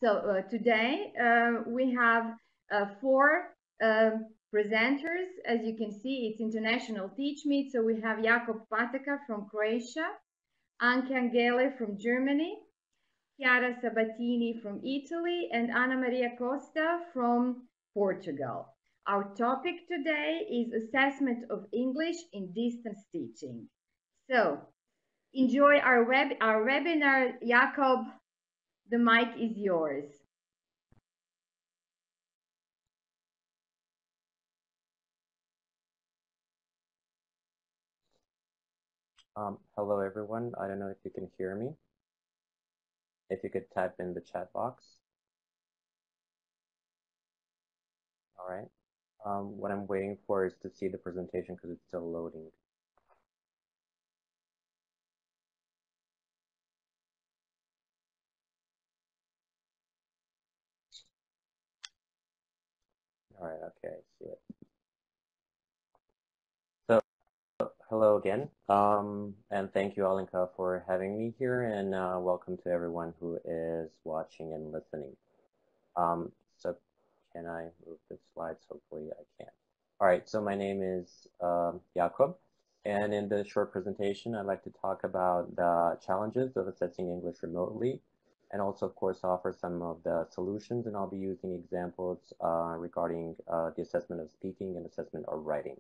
So today we have four presenters. As you can see, it's international TeachMeet. So we have Jakoba Patekara from Croatia, Anke Angele from Germany, Chiaru Sabatini from Italy, and Anu Mariu Costu from Portugal. Our topic today is assessment of English in distance teaching. So enjoy our webinar. Jakob, the mic is yours. Hello everyone. I don't know if you can hear me. If you could type in the chat box. All right. What I'm waiting for is to see the presentation because it's still loading. All right, okay, I see it. So, hello again, and thank you, Alenka, for having me here, and welcome to everyone who is watching and listening. So, can I move the slides? Hopefully I can. All right, so my name is Jakob, and in this short presentation, I'd like to talk about the challenges of assessing English remotely, and also, of course, offer some of the solutions, and I'll be using examples regarding the assessment of speaking and assessment of writing.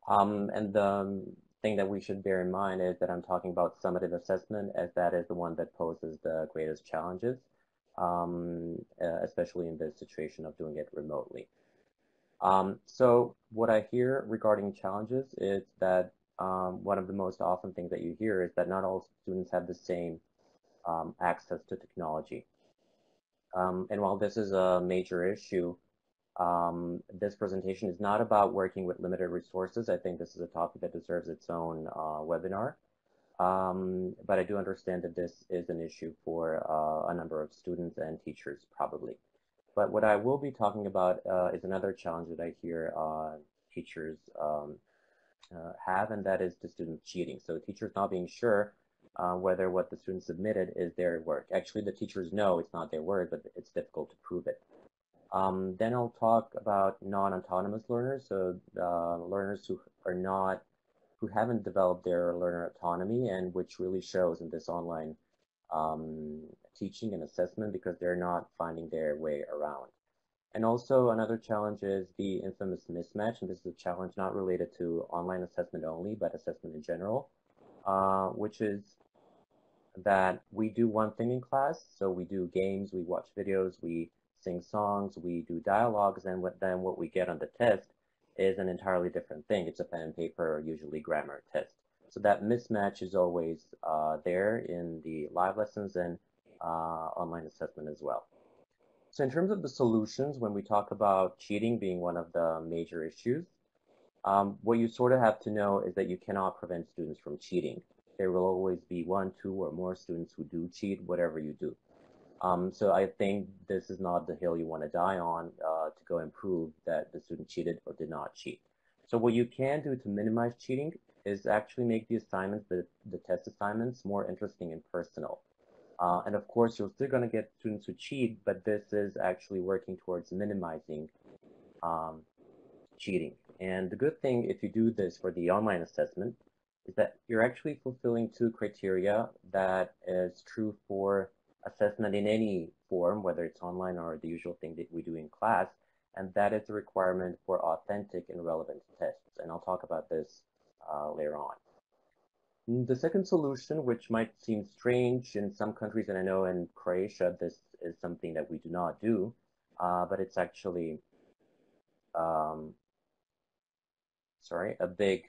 And the thing that we should bear in mind is that I'm talking about summative assessment, as that is the one that poses the greatest challenges, especially in the situation of doing it remotely. So what I hear regarding challenges is that one of the most often things that you hear is that not all students have the same access to technology. And while this is a major issue, this presentation is not about working with limited resources. I think this is a topic that deserves its own webinar. But I do understand that this is an issue for a number of students and teachers probably. But what I will be talking about is another challenge that I hear teachers have, and that is the student cheating. So teachers not being sure whether what the student submitted is their work. Actually, the teachers know it's not their work, but it's difficult to prove it. Then I'll talk about non-autonomous learners, so learners who haven't developed their learner autonomy, and which really shows in this online teaching and assessment because they're not finding their way around. And also another challenge is the infamous mismatch, and this is a challenge not related to online assessment only, but assessment in general, which is that we do one thing in class, so we do games, we watch videos, we sing songs, we do dialogues, and then what we get on the test is an entirely different thing. It's a pen and paper, or usually grammar test. So that mismatch is always there in the live lessons and online assessment as well. So in terms of the solutions, when we talk about cheating being one of the major issues, what you sort of have to know is that you cannot prevent students from cheating. There will always be one, two, or more students who do cheat, whatever you do. So I think this is not the hill you want to die on to go and prove that the student cheated or did not cheat. So what you can do to minimize cheating is actually make the assignments, the test assignments, more interesting and personal. And of course, you're still going to get students who cheat, but this is actually working towards minimizing cheating. And the good thing, if you do this for the online assessment, is that you're actually fulfilling two criteria that is true for assessment in any form, whether it's online or the usual thing that we do in class, and that is the requirement for authentic and relevant tests. And I'll talk about this later on. The second solution, which might seem strange in some countries, and I know in Croatia this is something that we do not do, but it's actually a big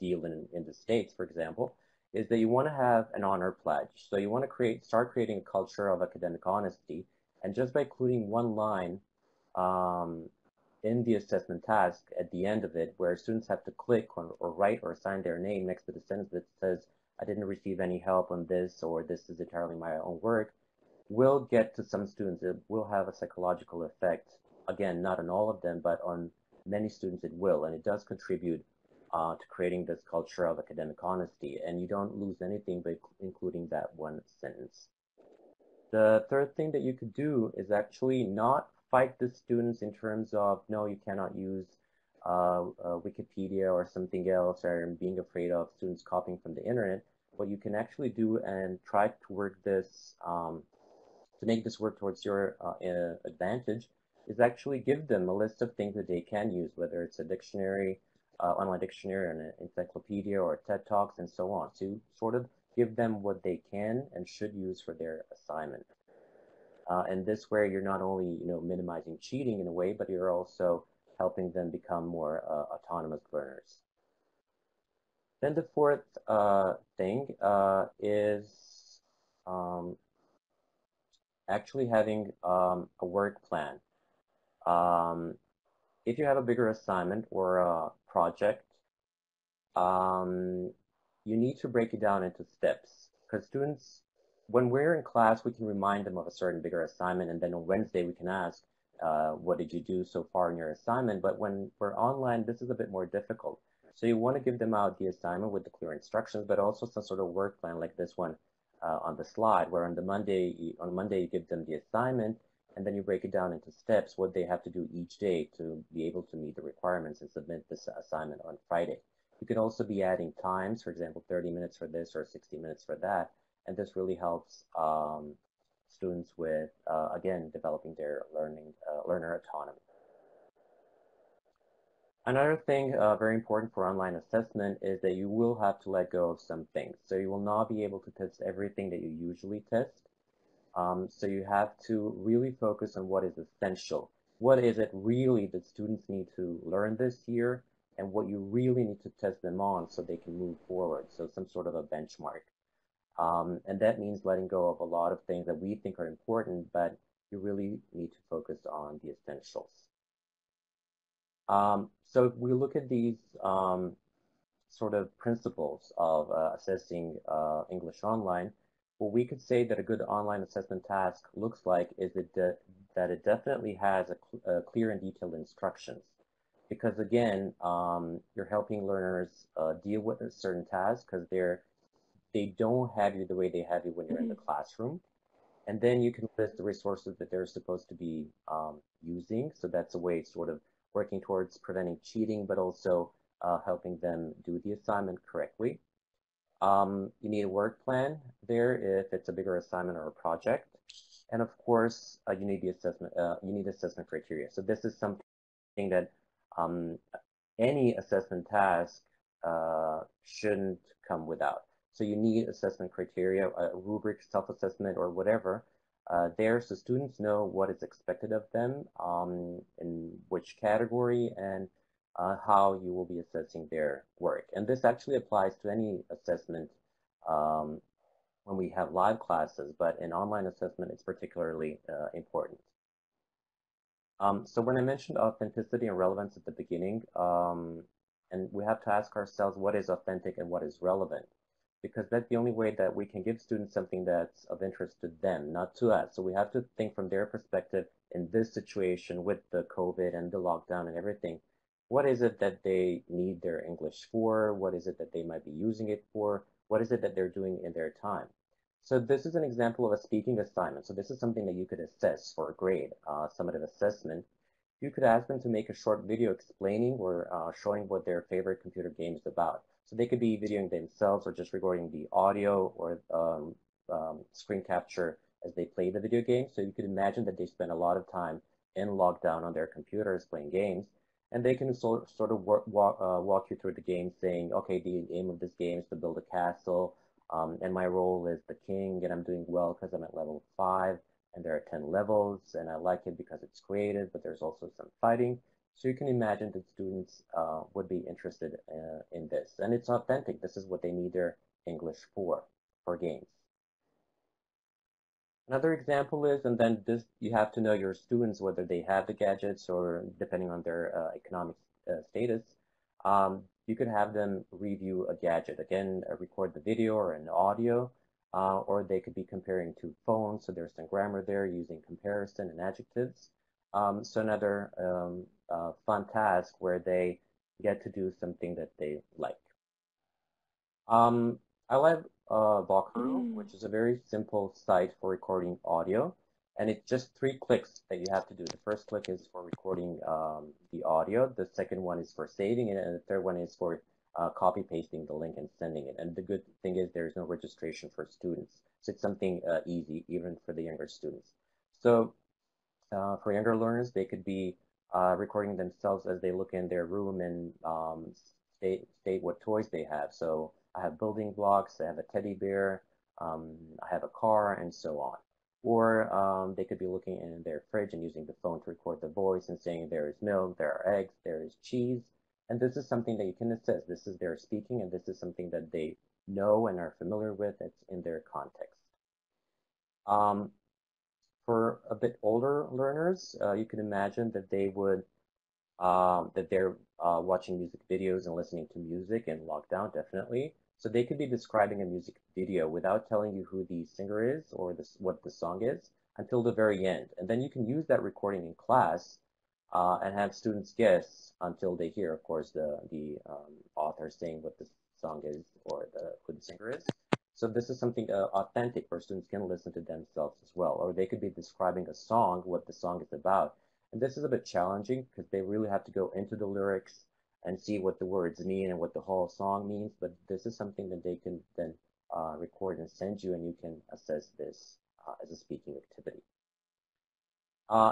deal in the States, for example, is that you want to have an honor pledge. So you want to start creating a culture of academic honesty, and just by including one line in the assessment task at the end of it, where students have to click or write or sign their name next to the sentence that says, I didn't receive any help on this, or this is entirely my own work, will get to some students. It will have a psychological effect. Again, not on all of them, but on many students it will, and it does contribute to creating this culture of academic honesty, and you don't lose anything by including that one sentence. The third thing that you could do is actually not fight the students in terms of, no, you cannot use Wikipedia or something else, or being afraid of students copying from the internet. What you can actually do and try to work this, to make this work towards your advantage, is actually give them a list of things that they can use, whether it's a dictionary, online dictionary, an encyclopedia, or TED Talks, and so on. To sort of give them what they can and should use for their assignment. And this way, you're not only minimizing cheating in a way, but you're also helping them become more autonomous learners. Then the fourth thing is actually having a work plan. If you have a bigger assignment or a project, you need to break it down into steps, because students, when we're in class, we can remind them of a certain bigger assignment, and then on Wednesday we can ask, what did you do so far in your assignment? But when we're online, this is a bit more difficult. So you want to give them out the assignment with the clear instructions, but also some sort of work plan like this one on the slide, where on Monday you give them the assignment, and then you break it down into steps, what they have to do each day to be able to meet the requirements and submit this assignment on Friday. You can also be adding times, for example, 30 minutes for this or 60 minutes for that, and this really helps students with, again, developing their learner autonomy. Another thing very important for online assessment is that you will have to let go of some things. So you will not be able to test everything that you usually test. So you have to really focus on what is essential. What is it really that students need to learn this year, and what you really need to test them on so they can move forward. So some sort of a benchmark. And that means letting go of a lot of things that we think are important, but you really need to focus on the essentials. So if we look at these sort of principles of assessing English online, what we could say that a good online assessment task looks like is that it definitely has a clear and detailed instructions. Because again, you're helping learners deal with a certain task because they don't have you the way they have you when you're in the classroom. And then you can list the resources that they're supposed to be using. So that's a way sort of working towards preventing cheating, but also helping them do the assignment correctly. You need a work plan there if it's a bigger assignment or a project. And of course, you need the assessment. You need assessment criteria. So this is something that any assessment task shouldn't come without. So you need assessment criteria, a rubric, self-assessment, or whatever there, so students know what is expected of them, in which category, and how you will be assessing their work. And this actually applies to any assessment when we have live classes, but in online assessment, it's particularly important. So when I mentioned authenticity and relevance at the beginning, and we have to ask ourselves what is authentic and what is relevant, because that's the only way that we can give students something that's of interest to them, not to us. So we have to think from their perspective in this situation with the COVID and the lockdown and everything. What is it that they need their English for? What is it that they might be using it for? What is it that they're doing in their time? So this is an example of a speaking assignment. So this is something that you could assess for a grade, summative assessment. You could ask them to make a short video explaining or showing what their favorite computer game is about. So they could be videoing themselves or just recording the audio or screen capture as they play the video game. So you could imagine that they spend a lot of time in lockdown on their computers playing games. And they can sort of walk you through the game saying, okay, the aim of this game is to build a castle. And my role is the king, and I'm doing well because I'm at level 5, and there are 10 levels, and I like it because it's creative, but there's also some fighting. So you can imagine that students would be interested in this. And it's authentic. This is what they need their English for games. Another example is, and then this, you have to know your students, whether they have the gadgets or depending on their economic status. You could have them review a gadget. Again, record the video or an audio, or they could be comparing two phones. So there's some grammar there using comparison and adjectives. So another fun task where they get to do something that they like. I like Voxer, which is a very simple site for recording audio, and it's just 3 clicks that you have to do. The first click is for recording the audio, the second one is for saving it, and the third one is for copy pasting the link and sending it. And the good thing is there's no registration for students, so it's something easy even for the younger students. So for younger learners, they could be recording themselves as they look in their room and state what toys they have. So I have building blocks, I have a teddy bear, I have a car, and so on. Or they could be looking in their fridge and using the phone to record the voice and saying there is milk, there are eggs, there is cheese. And this is something that you can assess. This is their speaking, and this is something that they know and are familiar with. It's in their context. For a bit older learners, you can imagine that they would that they're watching music videos and listening to music in lockdown, definitely. So they could be describing a music video without telling you who the singer is or what the song is until the very end. And then you can use that recording in class and have students guess until they hear, of course, the author saying what the song is or who the singer is. So this is something authentic where students can listen to themselves as well. Or they could be describing a song, what the song is about. And this is a bit challenging because they really have to go into the lyrics and see what the words mean and what the whole song means. But this is something that they can then record and send you, and you can assess this as a speaking activity.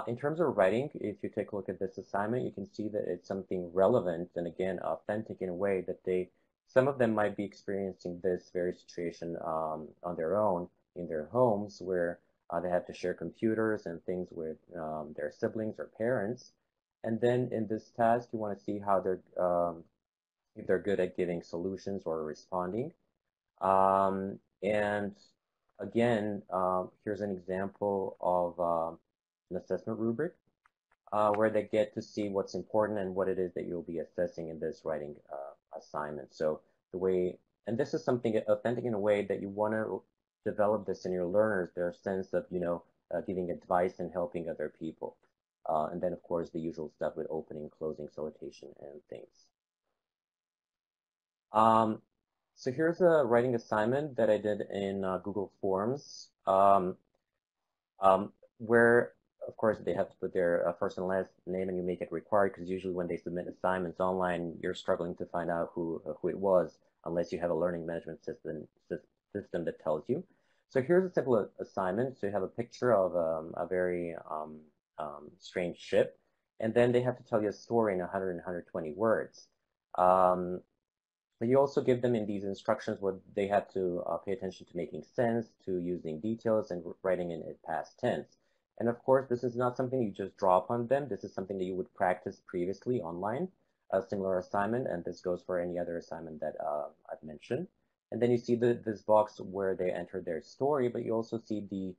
In terms of writing, if you take a look at this assignment, you can see that it's something relevant and, again, authentic in a way that some of them might be experiencing this very situation on their own in their homes where they have to share computers and things with their siblings or parents. And then in this task, you want to see how if they're good at giving solutions or responding. And again, here's an example of an assessment rubric where they get to see what's important and what it is that you'll be assessing in this writing assignment. So and this is something authentic in a way that you want to develop this in your learners, their sense of, giving advice and helping other people. And then, of course, the usual stuff with opening, closing, salutation, and things. So here's a writing assignment that I did in Google Forms, where, of course, they have to put their first and last name, and you make it required because usually when they submit assignments online, you're struggling to find out who it was unless you have a learning management system that tells you. So here's a simple assignment. So you have a picture of a very strange ship, and then they have to tell you a story in 100 and 120 words. But you also give them in these instructions what they have to pay attention to making sense, to using details, and writing in past tense. And of course, this is not something you just draw upon them. This is something that you would practice previously online, a similar assignment, and this goes for any other assignment that I've mentioned. And then you see this box where they enter their story, but you also see the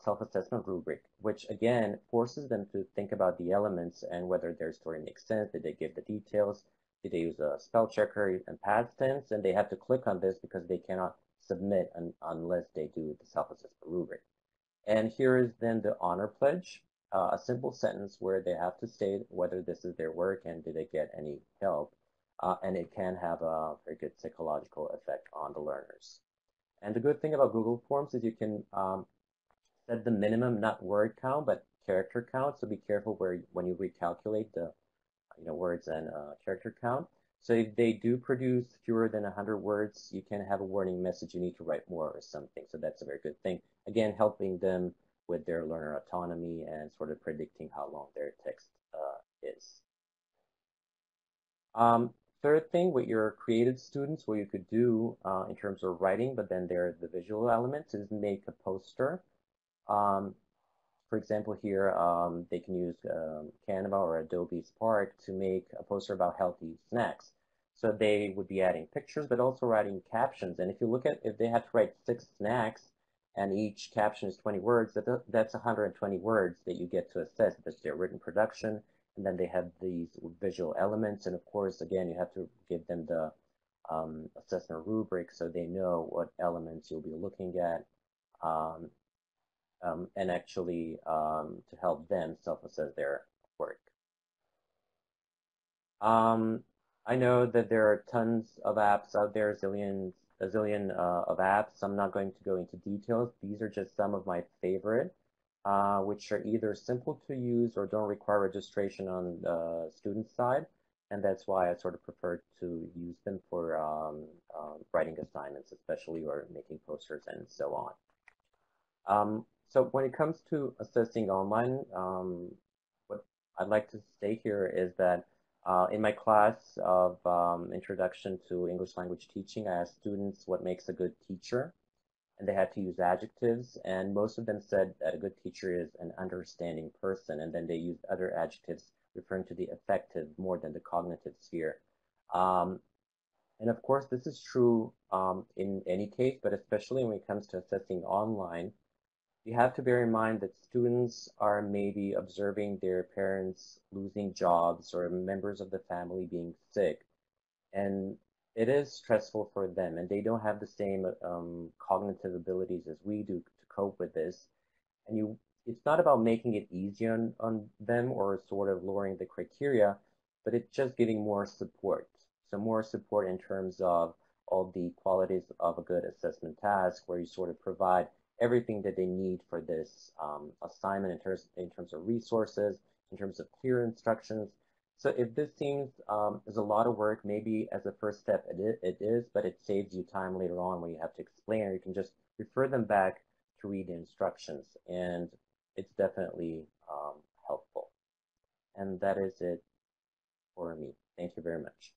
self-assessment rubric, which again forces them to think about the elements and whether their story makes sense. Did they give the details? Did they use a spell checker and past tense? And they have to click on this because they cannot submit unless they do the self-assessment rubric. And here is then the honor pledge, a simple sentence where they have to state whether this is their work and did they get any help. And it can have a very good psychological effect on the learners. And the good thing about Google Forms is you can set the minimum, not word count, but character count. So be careful when you recalculate the words and character count. So if they do produce fewer than 100 words, you can have a warning message, you need to write more or something. So that's a very good thing. Again, helping them with their learner autonomy and sort of predicting how long their text is. Third thing with your creative students, what you could do in terms of writing, but then there are the visual elements, is make a poster. For example, here they can use Canva or Adobe Spark to make a poster about healthy snacks. So they would be adding pictures, but also writing captions. And if you look at, if they have to write 6 snacks and each caption is 20 words, that's 120 words that you get to assess. That's their written production. And then they have these visual elements. And of course, again, you have to give them the assessment rubric so they know what elements you'll be looking at. And actually to help them self-assess their work. I know that there are tons of apps out there, a zillion of apps. I'm not going to go into details. These are just some of my favorite, which are either simple to use or don't require registration on the student side. And that's why I sort of prefer to use them for writing assignments, especially, or making posters and so on. So when it comes to assessing online, what I'd like to say here is that in my class of Introduction to English Language Teaching, I asked students what makes a good teacher, and they had to use adjectives, and most of them said that a good teacher is an understanding person, and then they used other adjectives referring to the affective more than the cognitive sphere. And of course, this is true in any case, but especially when it comes to assessing online, you have to bear in mind that students are maybe observing their parents losing jobs or members of the family being sick. And it is stressful for them, and they don't have the same cognitive abilities as we do to cope with this. And it's not about making it easy on them or sort of lowering the criteria, but it's just giving more support. So more support in terms of all the qualities of a good assessment task, where you sort of provide everything that they need for this assignment in terms of resources, in terms of clear instructions. So if this seems is a lot of work, maybe as a first step it is, but it saves you time later on when you have to explain, or you can just refer them back to read the instructions, and it's definitely helpful. And that is it for me. Thank you very much.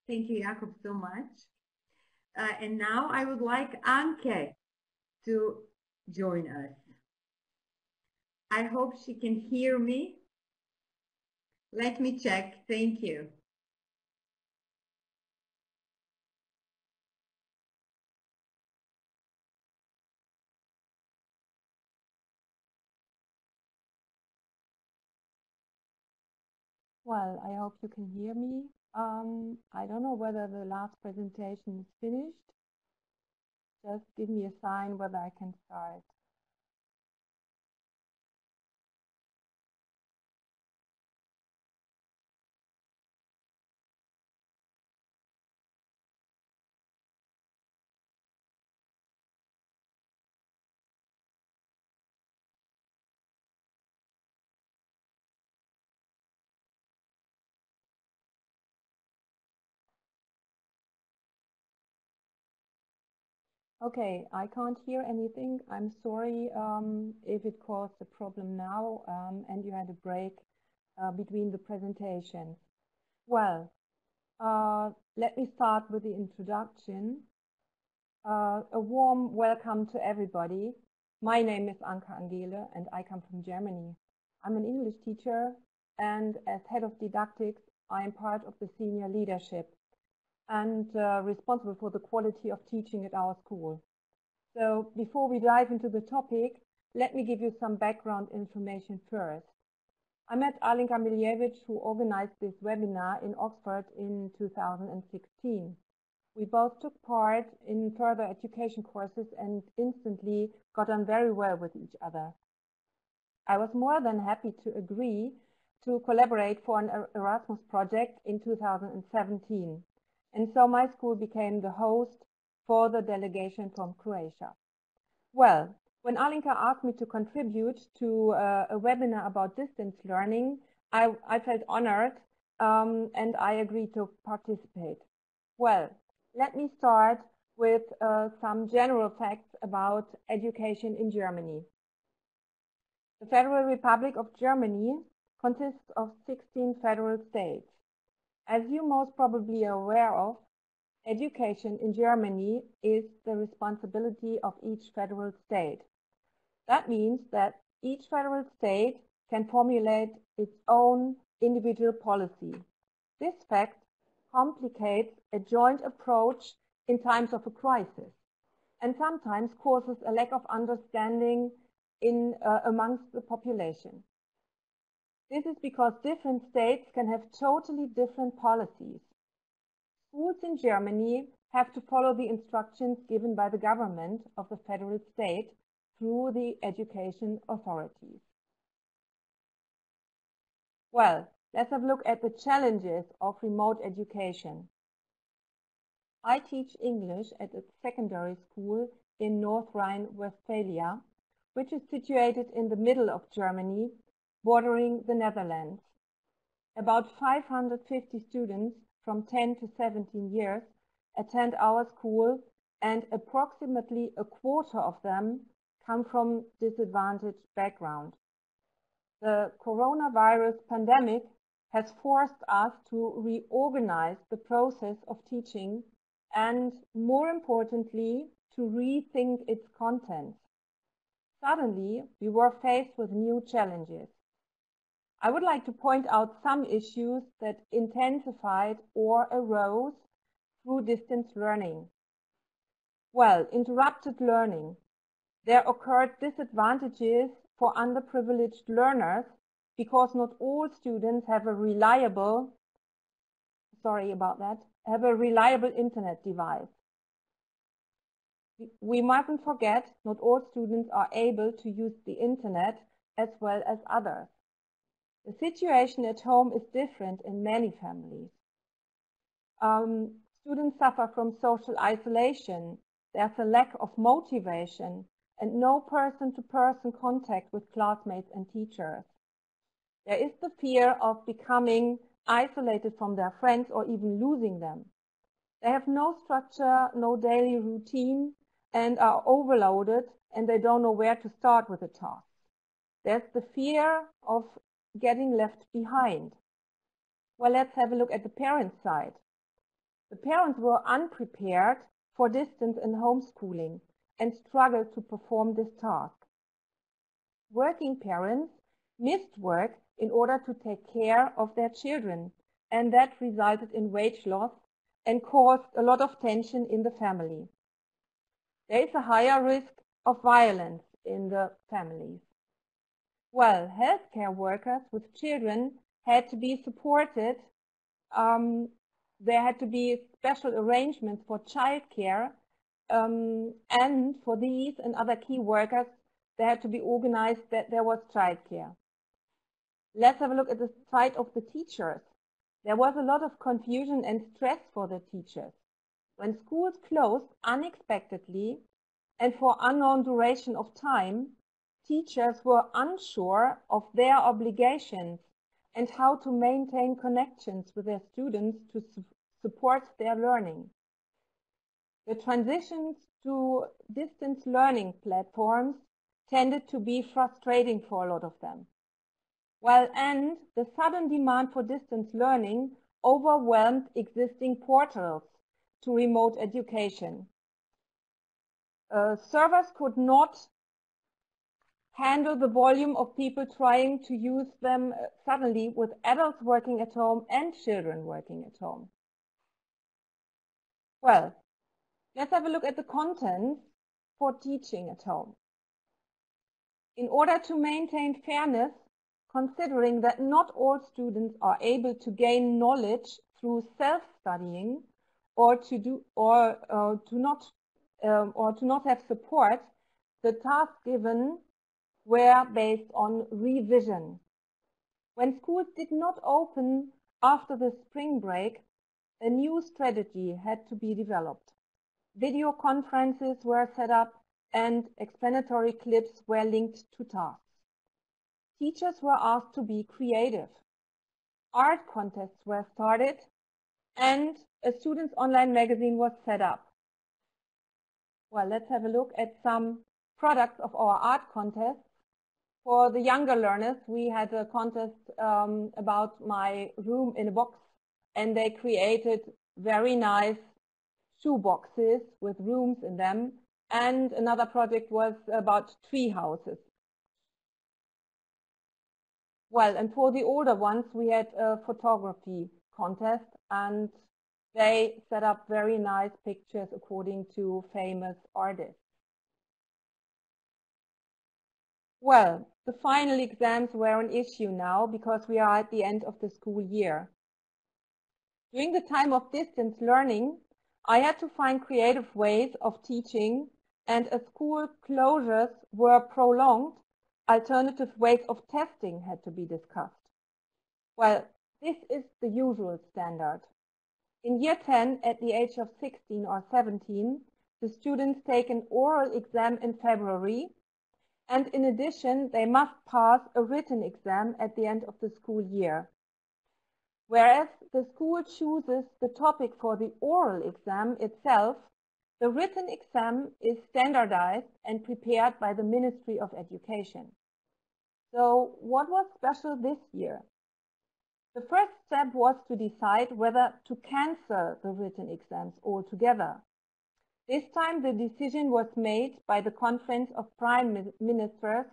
Thank you, Jakob, so much. And now I would like Anke to join us. I hope she can hear me. Let me check. Thank you. Well, I hope you can hear me. I don't know whether the last presentation is finished. Just give me a sign whether I can start. Okay, I can't hear anything. I'm sorry if it caused a problem now and you had a break between the presentations. Well, let me start with the introduction. A warm welcome to everybody. My name is Anke Angele and I come from Germany. I'm an English teacher, and as head of didactics, I am part of the senior leadership and responsible for the quality of teaching at our school. So before we dive into the topic, let me give you some background information first. I met Alenka Miljević, who organized this webinar in Oxford in 2016. We both took part in further education courses and instantly got on very well with each other. I was more than happy to agree to collaborate for an Erasmus project in 2017. And so my school became the host for the delegation from Croatia. Well, when Alenka asked me to contribute to a webinar about distance learning, I felt honored and I agreed to participate. Well, let me start with some general facts about education in Germany. The Federal Republic of Germany consists of 16 federal states. As you most probably are aware of, education in Germany is the responsibility of each federal state. That means that each federal state can formulate its own individual policy. This fact complicates a joint approach in times of a crisis, and sometimes causes a lack of understanding amongst the population. This is because different states can have totally different policies. Schools in Germany have to follow the instructions given by the government of the federal state through the education authorities. Well, let's have a look at the challenges of remote education. I teach English at a secondary school in North Rhine-Westphalia, which is situated in the middle of Germany, bordering the Netherlands. About 550 students from 10 to 17 years attend our school, and approximately a quarter of them come from disadvantaged background. The coronavirus pandemic has forced us to reorganize the process of teaching and, more importantly, to rethink its content. Suddenly, we were faced with new challenges. I would like to point out some issues that intensified or arose through distance learning. Well, interrupted learning. There occurred disadvantages for underprivileged learners because not all students have a reliable internet device. We mustn't forget not all students are able to use the internet as well as others. The situation at home is different in many families. Students suffer from social isolation. There's a lack of motivation and no person-to-person contact with classmates and teachers. There is the fear of becoming isolated from their friends or even losing them. They have no structure, no daily routine, and are overloaded, and they don't know where to start with the task. There's the fear of getting left behind. Well, let's have a look at the parents' side. The parents were unprepared for distance and homeschooling and struggled to perform this task. Working parents missed work in order to take care of their children, and that resulted in wage loss and caused a lot of tension in the family. There is a higher risk of violence in the families. Well, healthcare workers with children had to be supported. There had to be special arrangements for childcare, and for these and other key workers, there had to be organized that there was childcare. Let's have a look at the side of the teachers. There was a lot of confusion and stress for the teachers. When schools closed unexpectedly and for unknown duration of time, teachers were unsure of their obligations and how to maintain connections with their students to support their learning. The transitions to distance learning platforms tended to be frustrating for a lot of them. Well, and the sudden demand for distance learning overwhelmed existing portals to remote education. Servers could not handle the volume of people trying to use them suddenly, with adults working at home and children working at home. Well, let's have a look at the content for teaching at home. In order to maintain fairness, considering that not all students are able to gain knowledge through self-studying or to not have support, the tasks given were based on revision. When schools did not open after the spring break, a new strategy had to be developed. Video conferences were set up and explanatory clips were linked to tasks. Teachers were asked to be creative. Art contests were started and a students' online magazine was set up. Well, let's have a look at some products of our art contests. For the younger learners, we had a contest about my room in a box, and they created very nice shoe boxes with rooms in them. And another project was about tree houses. Well, and for the older ones, we had a photography contest, and they set up very nice pictures according to famous artists. Well, the final exams were an issue now because we are at the end of the school year. During the time of distance learning, I had to find creative ways of teaching, and as school closures were prolonged, alternative ways of testing had to be discussed. Well, this is the usual standard. In year 10, at the age of 16 or 17, the students take an oral exam in February, and in addition, they must pass a written exam at the end of the school year. Whereas the school chooses the topic for the oral exam itself, the written exam is standardized and prepared by the Ministry of Education. So what was special this year? The first step was to decide whether to cancel the written exams altogether. This time the decision was made by the Conference of Prime Ministers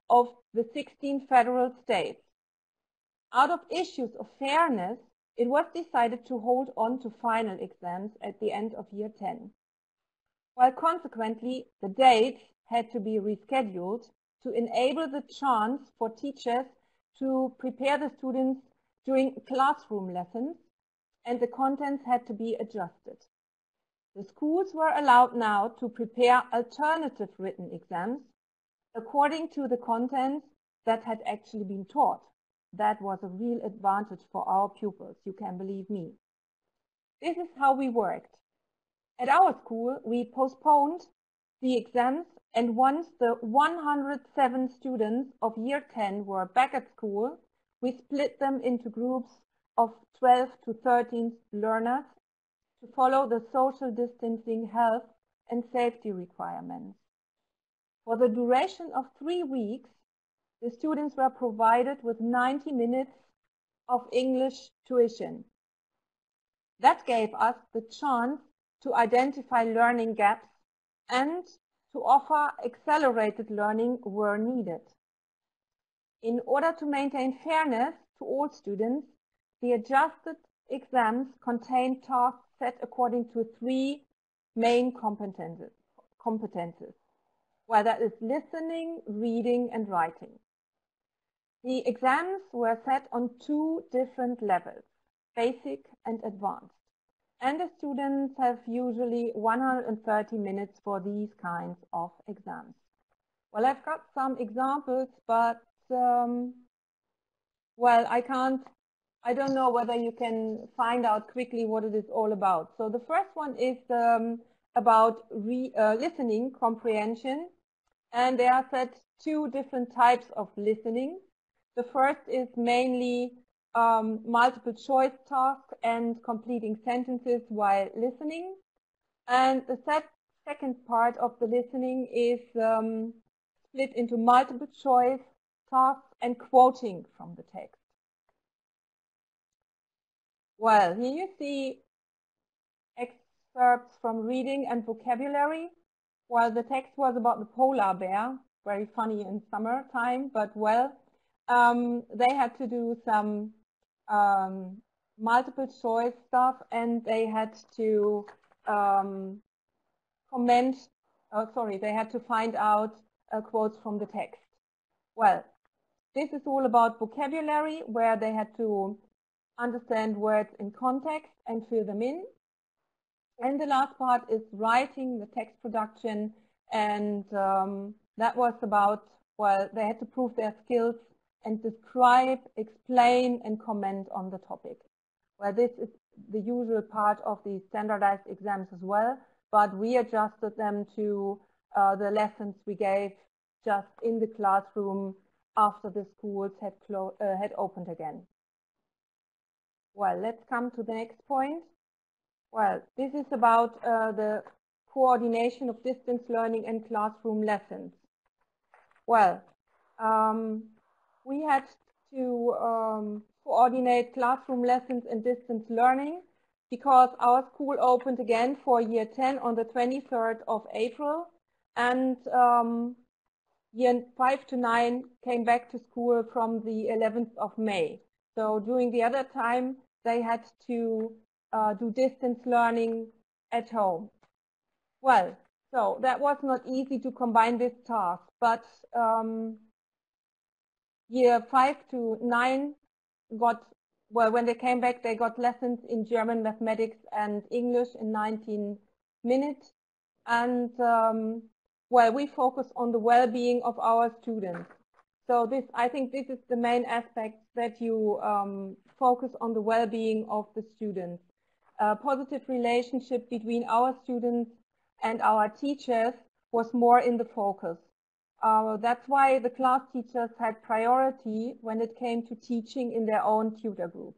of the 16 federal states. Out of issues of fairness, it was decided to hold on to final exams at the end of year 10. While consequently, the dates had to be rescheduled to enable the chance for teachers to prepare the students during classroom lessons, and the contents had to be adjusted. The schools were allowed now to prepare alternative written exams according to the contents that had actually been taught. That was a real advantage for our pupils, you can believe me. This is how we worked. At our school, we postponed the exams, and once the 107 students of year 10 were back at school, we split them into groups of 12 to 13 learners to follow the social distancing, health and safety requirements. For the duration of 3 weeks, the students were provided with 90 minutes of English tuition. That gave us the chance to identify learning gaps and to offer accelerated learning where needed. In order to maintain fairness to all students, the adjusted exams contain tasks set according to 3 main competences. Well, that is listening, reading and writing. The exams were set on 2 different levels, basic and advanced. And the students have usually 130 minutes for these kinds of exams. Well, I've got some examples, but well, I don't know whether you can find out quickly what it is all about. So the first one is about listening comprehension, and there are set 2 different types of listening. The first is mainly multiple choice tasks and completing sentences while listening. And the second part of the listening is split into multiple choice tasks and quoting from the text. Well, here you see excerpts from reading and vocabulary. While the text was about the polar bear, very funny in summertime, but well, they had to do some multiple choice stuff, and they had to they had to find out quotes from the text. Well, this is all about vocabulary, where they had to understand words in context and fill them in. And the last part is writing, the text production, and that was about, well, they had to prove their skills and describe, explain, and comment on the topic. Well, this is the usual part of the standardized exams as well, but we adjusted them to the lessons we gave just in the classroom after the schools had opened again. Well, let's come to the next point. Well, this is about the coordination of distance learning and classroom lessons. Well, we had to coordinate classroom lessons and distance learning because our school opened again for year 10 on the 23rd of April, and year 5 to 9 came back to school from the 11th of May. So during the other time, they had to do distance learning at home. Well, so that was not easy to combine this task, but year 5 to 9 got, well, when they came back, they got lessons in German, mathematics, and English in 19 minutes. And, well, we focus on the well-being of our students. So this, I think this is the main aspect, that you focus on the well-being of the students. A positive relationship between our students and our teachers was more in the focus. That's why the class teachers had priority when it came to teaching in their own tutor group.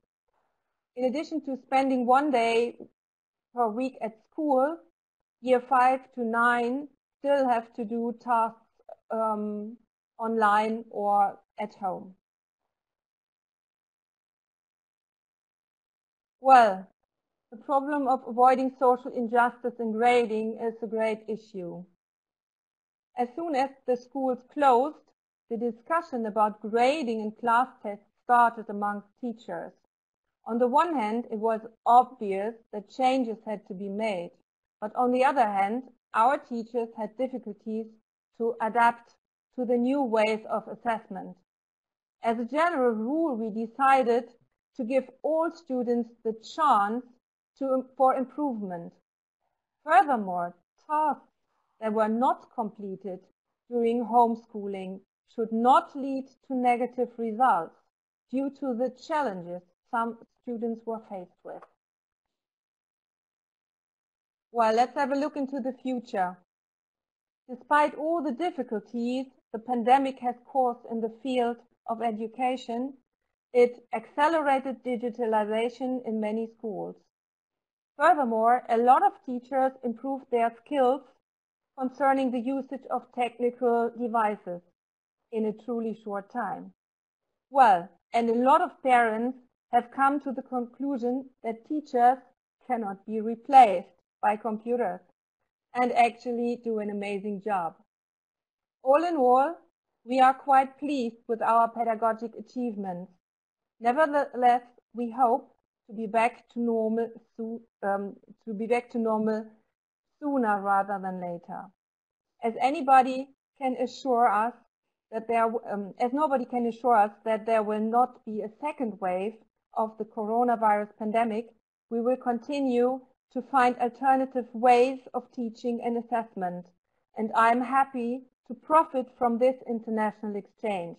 In addition to spending 1 day per week at school, year 5 to 9 still have to do tasks online or at home. Well, the problem of avoiding social injustice in grading is a great issue. As soon as the schools closed, the discussion about grading and class tests started amongst teachers. On the one hand, it was obvious that changes had to be made, but on the other hand, our teachers had difficulties to adapt to the new ways of assessment. As a general rule, we decided to give all students the chance for improvement. Furthermore, tasks that were not completed during homeschooling should not lead to negative results due to the challenges some students were faced with. Well, let's have a look into the future. Despite all the difficulties the pandemic has caused in the field of education, it accelerated digitalization in many schools. Furthermore, a lot of teachers improved their skills concerning the usage of technical devices in a truly short time. Well, and a lot of parents have come to the conclusion that teachers cannot be replaced by computers and actually do an amazing job. All in all, we are quite pleased with our pedagogic achievements. Nevertheless, we hope to be back to normal sooner rather than later. As anybody can assure us that nobody can assure us that there will not be a second wave of the coronavirus pandemic, we will continue to find alternative ways of teaching and assessment, and I'm happy to profit from this international exchange.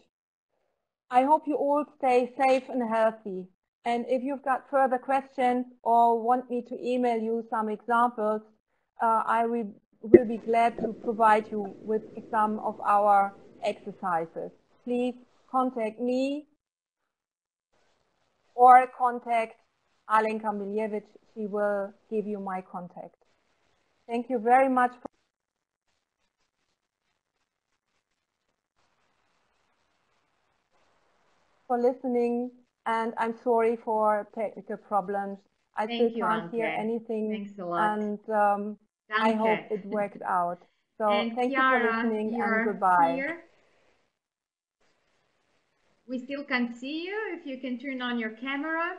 I hope you all stay safe and healthy, and if you've got further questions or want me to email you some examples, I will be glad to provide you with some of our exercises. Please contact me or contact Alenka Miljević. She will give you my contact. Thank you very much for listening, and I'm sorry for technical problems. I still can't hear anything. Thanks a lot. And I hope it worked out. So thank you for listening, and goodbye. Here. We still can't see you. If you can turn on your camera,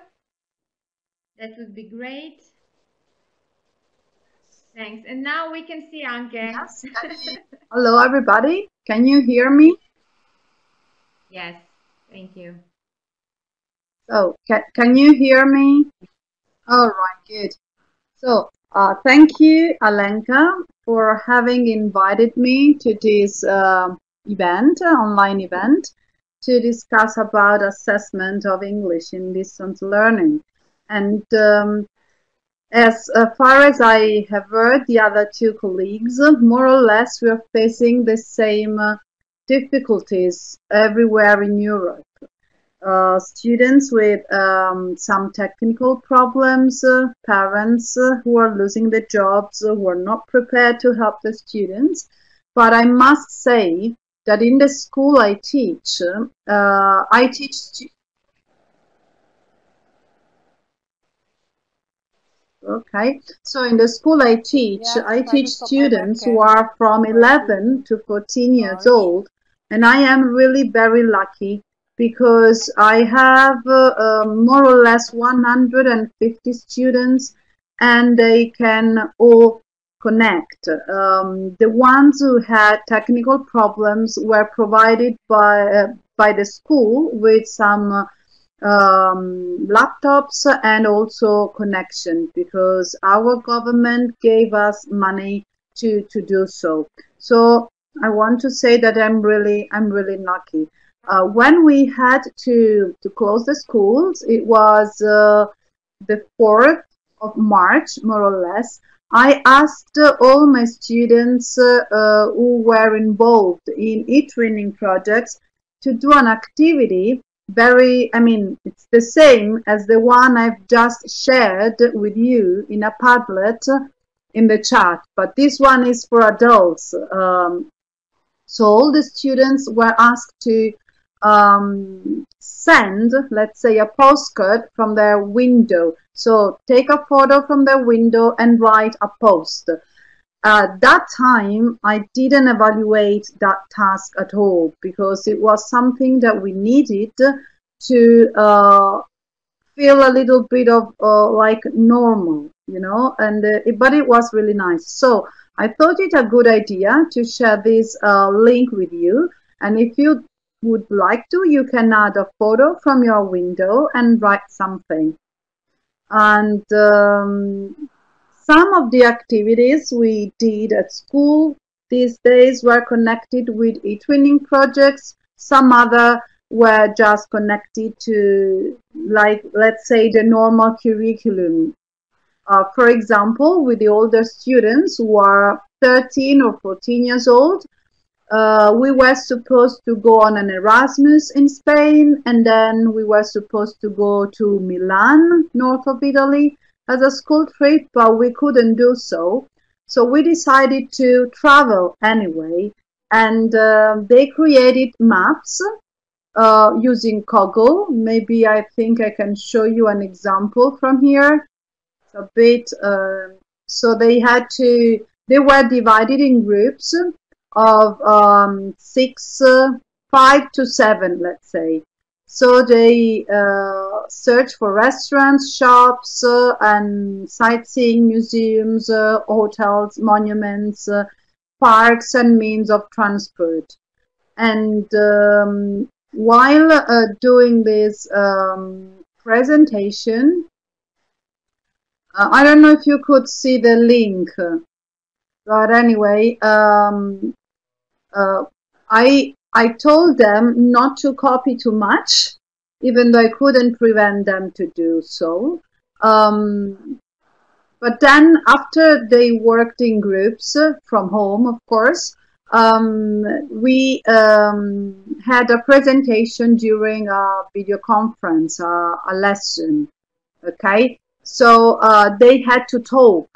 that would be great. Thanks. And now we can see Anke. Yes. Hello, everybody. Can you hear me? Yes. Thank you. So, can you hear me? All right, good. So, thank you, Alenka, for having invited me to this event, online event, to discuss about assessment of English in distance learning. And as far as I have heard the other two colleagues, more or less we are facing the same difficulties everywhere in Europe. Students with some technical problems, parents who are losing their jobs, who are not prepared to help the students. But I must say that in the school I teach Okay, so in the school I teach students who are from 11 to 14 years old, and I am really very lucky because I have more or less 150 students, and they can all connect. The ones who had technical problems were provided by the school with some laptops and also connection, because our government gave us money to do so. So I want to say that I'm really lucky. When we had to close the schools, it was the 4th of March, more or less. I asked all my students who were involved in eTwinning projects to do an activity it's the same as the one I've just shared with you in a Padlet in the chat, but this one is for adults. So all the students were asked to send, let's say, a postcard from their window. So take a photo from their window and write a post. At that time, I didn't evaluate that task at all, because it was something that we needed to feel a little bit of like normal, you know, and but it was really nice. So I thought it a good idea to share this link with you. And if you would like to, you can add a photo from your window and write something. And some of the activities we did at school these days were connected with eTwinning projects. Some other were just connected to, like, let's say, the normal curriculum. For example, with the older students who are 13 or 14 years old, we were supposed to go on an Erasmus in Spain, and then we were supposed to go to Milan, north of Italy, as a school trip, but we couldn't do so. So we decided to travel anyway, and they created maps using Google. Maybe I think I can show you an example from here. It's a bit, so they were divided in groups of 5 to 7, let's say. So they search for restaurants, shops, and sightseeing, museums, hotels, monuments, parks, and means of transport. And while doing this presentation, I don't know if you could see the link, but anyway, I told them not to copy too much, even though I couldn't prevent them to do so. But then after they worked in groups from home, of course, we had a presentation during a video conference, a lesson, okay? So they had to talk,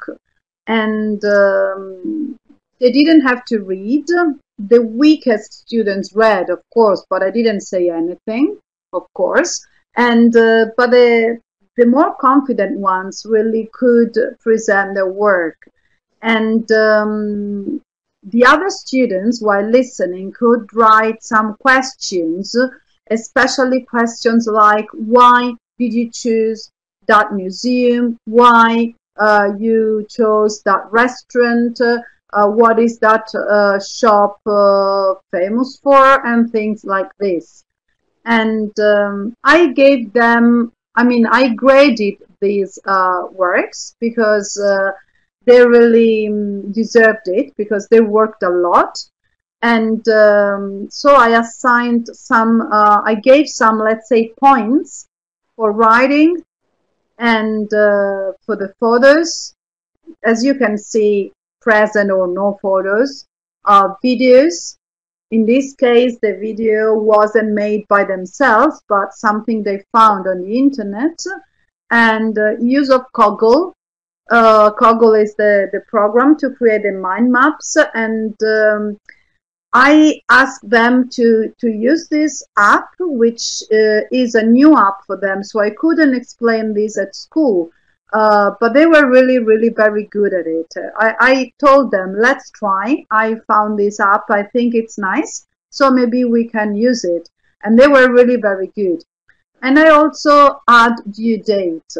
and they didn't have to read. The weakest students read, of course, but I didn't say anything, of course. And but the more confident ones really could present their work. And the other students, while listening, could write some questions, especially questions like, why did you choose that museum? Why you chose that restaurant? What is that shop famous for? And things like this. And I gave them, I graded these works because they really deserved it, because they worked a lot. And so I assigned some, I gave some, let's say, points for writing and for the photos. As you can see, present or no photos, videos. In this case, the video wasn't made by themselves, but something they found on the internet. And use of Google. Google is the program to create the mind maps. And I asked them to use this app, which is a new app for them. So I couldn't explain this at school. But they were really, really very good at it. I told them, let's try. I found this app. I think it's nice. So maybe we can use it. and they were really very good. And I also add due date.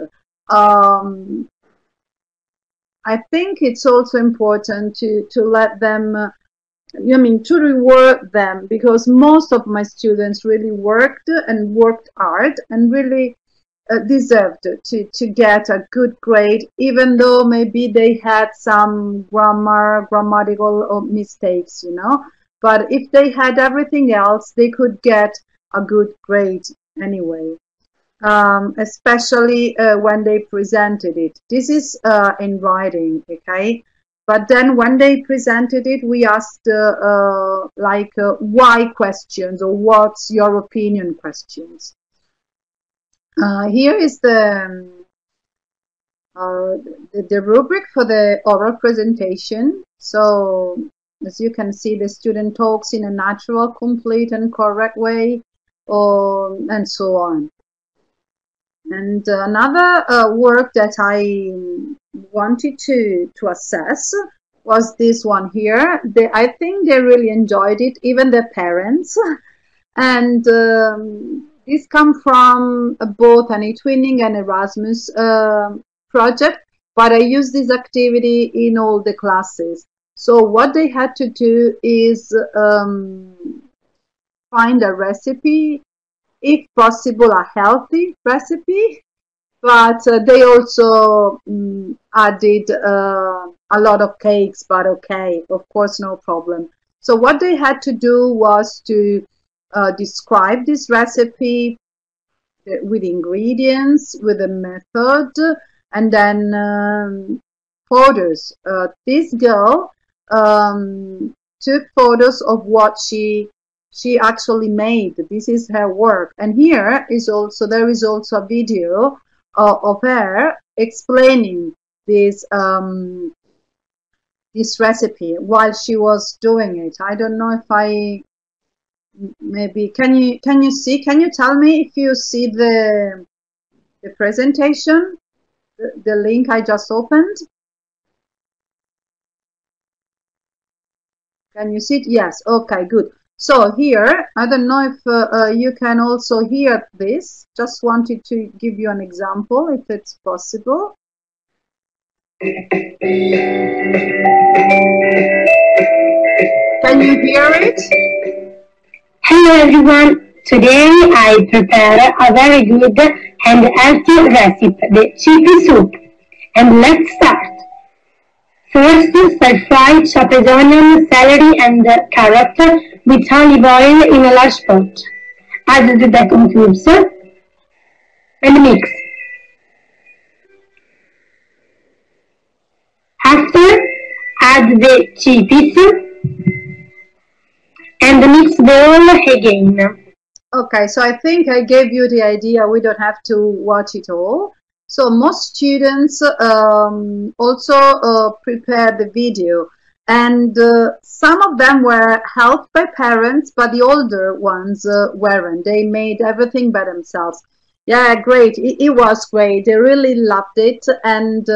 I think it's also important to let them, to reward them, because most of my students really worked hard and really deserved to get a good grade, even though maybe they had some grammatical mistakes, But if they had everything else, they could get a good grade anyway. Especially when they presented it. This is in writing, okay? But then when they presented it, we asked why questions, or what's your opinion questions. Here is the rubric for the oral presentation. So as you can see, the student talks in a natural, complete and correct way, and so on. And another work that I wanted to assess was this one here. I think they really enjoyed it, even the parents. And this comes from both an eTwinning and Erasmus project, but I use this activity in all the classes. So what they had to do is find a recipe, if possible a healthy recipe, but they also added a lot of cakes, but okay, of course, no problem. So what they had to do was to describe this recipe with ingredients, with a method, and then photos. This girl took photos of what she actually made. This is her work, and there is also a video of her explaining this this recipe while she was doing it. I don't know if maybe can you see? Can you tell me if you see the presentation, the link I just opened? Can you see it? Yes. Okay, good. So here, I don't know if you can also hear this. Just wanted to give you an example, if it's possible. Can you hear it? Hello everyone. Today I prepare a very good and healthy recipe, the chippy soup. And let's start. First, stir-fry chopped onion, celery and carrot with olive oil in a large pot. Add the bacon cubes and mix. After, add the chippies and mix the all again. Okay, so I think I gave you the idea. We don't have to watch it all. So most students also prepared the video, and some of them were helped by parents, but the older ones weren't. They made everything by themselves. Yeah, great. It was great. They really loved it, and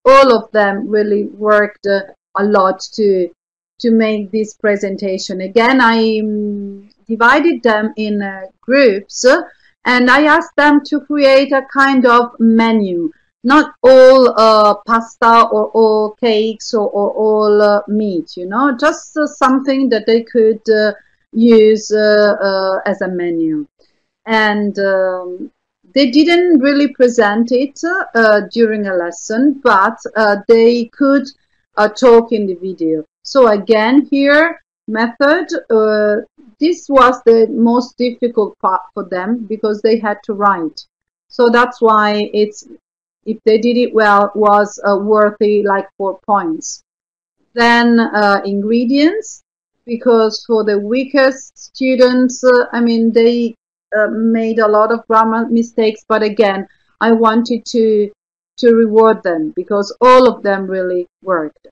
all of them really worked a lot to make this presentation. Again, I divided them in groups, and I asked them to create a kind of menu, not all pasta or all cakes or all meat, just something that they could use as a menu. And they didn't really present it during a lesson, but they could talk in the video. So again, here, method, this was the most difficult part for them because they had to write. So that's why if they did it well, was worthy like 4 points. Then ingredients, because for the weakest students, they made a lot of grammar mistakes, but again, I wanted to reward them because all of them really worked.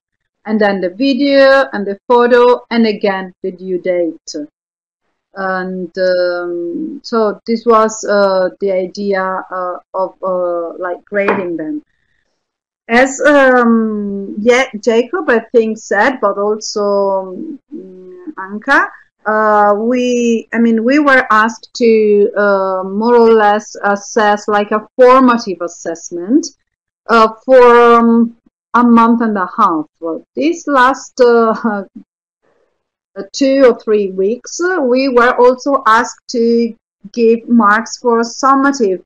And then the video and the photo, and again the due date. And so this was the idea of like grading them. As Jacob, I think, said, but also Anke, we were asked to more or less assess like a formative assessment for a month and a half. This last 2 or 3 weeks, we were also asked to give marks for summative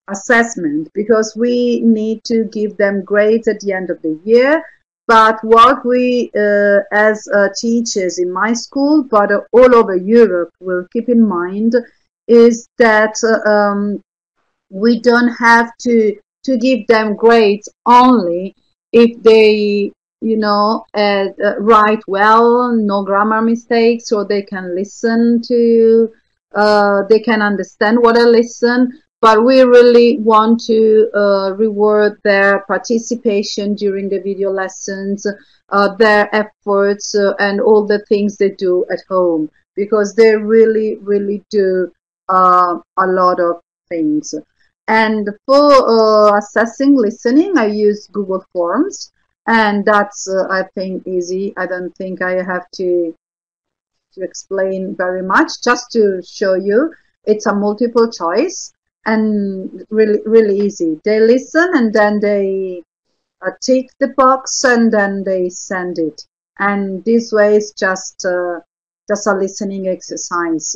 assessment, because we need to give them grades at the end of the year. But what we as teachers in my school, but all over Europe, will keep in mind is that we don't have to give them grades only if they write well, no grammar mistakes, or they can listen to they can understand what I listen. But we really want to reward their participation during the video lessons, their efforts, and all the things they do at home, because they really do a lot of things. And for assessing listening, I use Google Forms, and that's I think easy. I don't think I have to explain very much, just to show you. It's a multiple choice and really easy. They listen, and then they tick the box, and then they send it. And this way it's just a listening exercise.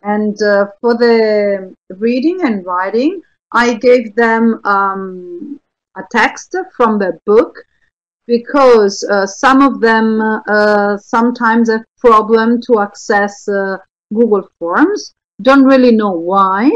And for the reading and writing, I gave them a text from the book, because some of them sometimes have problem to access Google Forms. Don't really know why.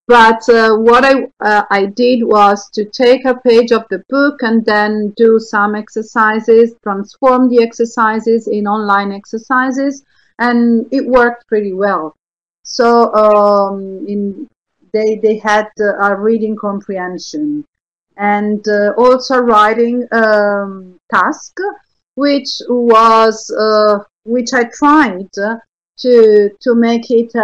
But what I did was to take a page of the book and then do some exercises, transform the exercises in online exercises, and it worked pretty well. So they had a reading comprehension, and also writing task, which I tried to make it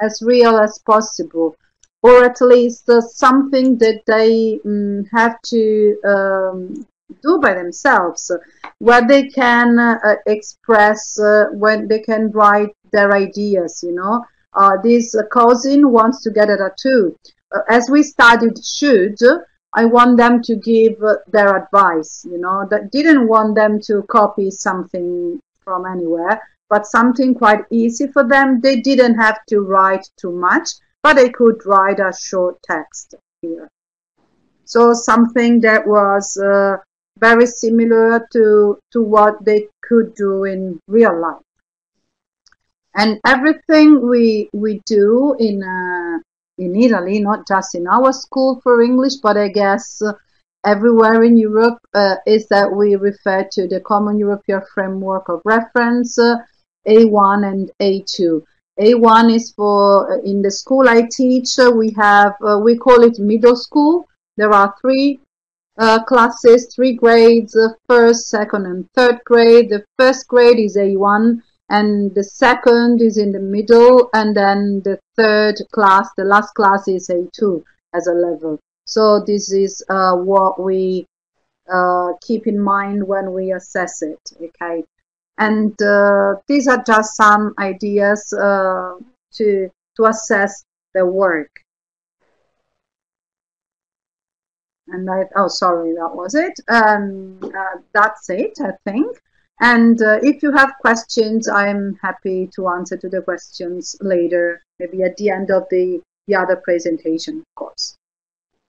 as real as possible, or at least something that they have to do by themselves, where they can express, when they can write their ideas. This cousin wants to get a tattoo. As we studied should, I want them to give their advice. That didn't want them to copy something from anywhere, but something quite easy for them. They didn't have to write too much, but they could write a short text here. So something that was very similar to what they could do in real life. And everything we do in Italy, not just in our school for English, but I guess everywhere in Europe, is that we refer to the Common European Framework of Reference, A1 and A2. A1 is for, in the school I teach, we call it middle school. There are 3 classes, 3 grades, first, second, and third grade. The first grade is A1, and the second is in the middle, and then the third class, the last class, is A2 as a level. So this is what we keep in mind when we assess it, okay? And these are just some ideas to assess the work. And sorry, that was it. That's it, I think. And if you have questions, I'm happy to answer to the questions later, maybe at the end of the other presentation, of course.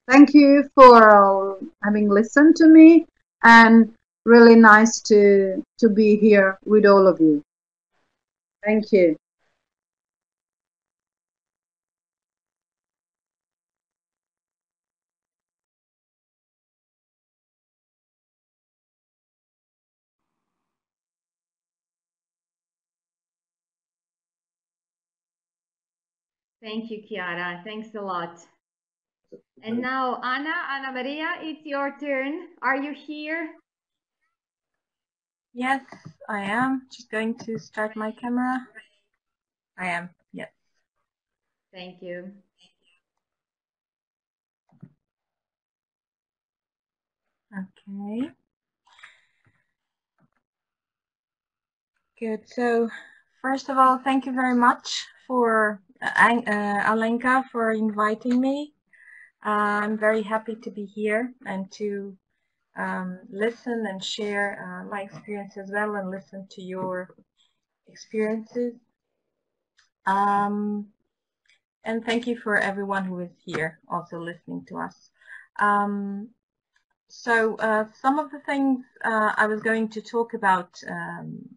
Thank you for having listened to me, and really nice to be here with all of you. Thank you. Thank you, Chiara. Thanks a lot. And now, Ana Maria, it's your turn. Are you here? Yes, I am. Just going to start my camera. I am, yes. Thank you. Okay. Good. So first of all, thank you very much for Alenka for inviting me. I'm very happy to be here and to listen and share my experience as well, and listen to your experiences. And thank you for everyone who is here also listening to us. So some of the things I was going to talk about,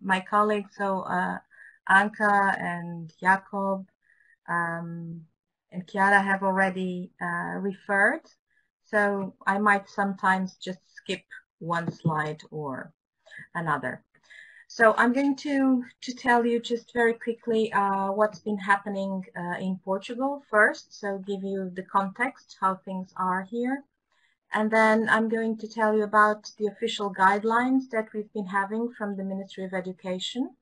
my colleagues, so Anke and Jakob and Chiara have already referred. So I might sometimes just skip one slide or another. So I'm going to tell you just very quickly what's been happening in Portugal first, so give you the context, how things are here. And then I'm going to tell you about the official guidelines that we've been having from the Ministry of Education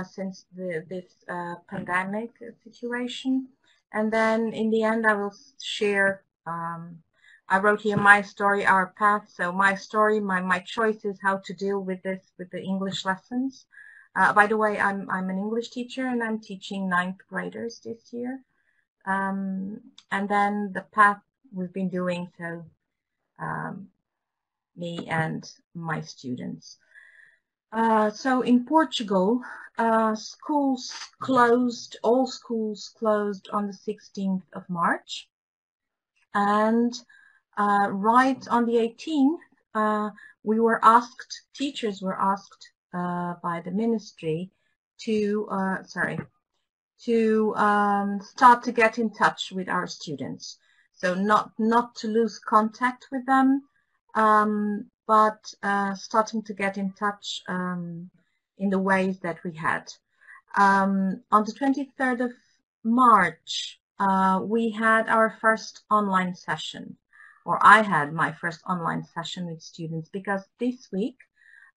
since this pandemic situation. And then in the end, I will share, I wrote here my story, our path. So my story, my choices, how to deal with this, with the English lessons. By the way, I'm an English teacher and I'm teaching 9th graders this year. And then the path we've been doing, so me and my students. So in Portugal, schools closed, all schools closed on the 16th of March. And right on the 18th, we were asked, teachers were asked by the ministry to, start to get in touch with our students. So not to lose contact with them, but starting to get in touch in the ways that we had. On the 23rd of March, we had our first online session, or I had my first online session with students, because this week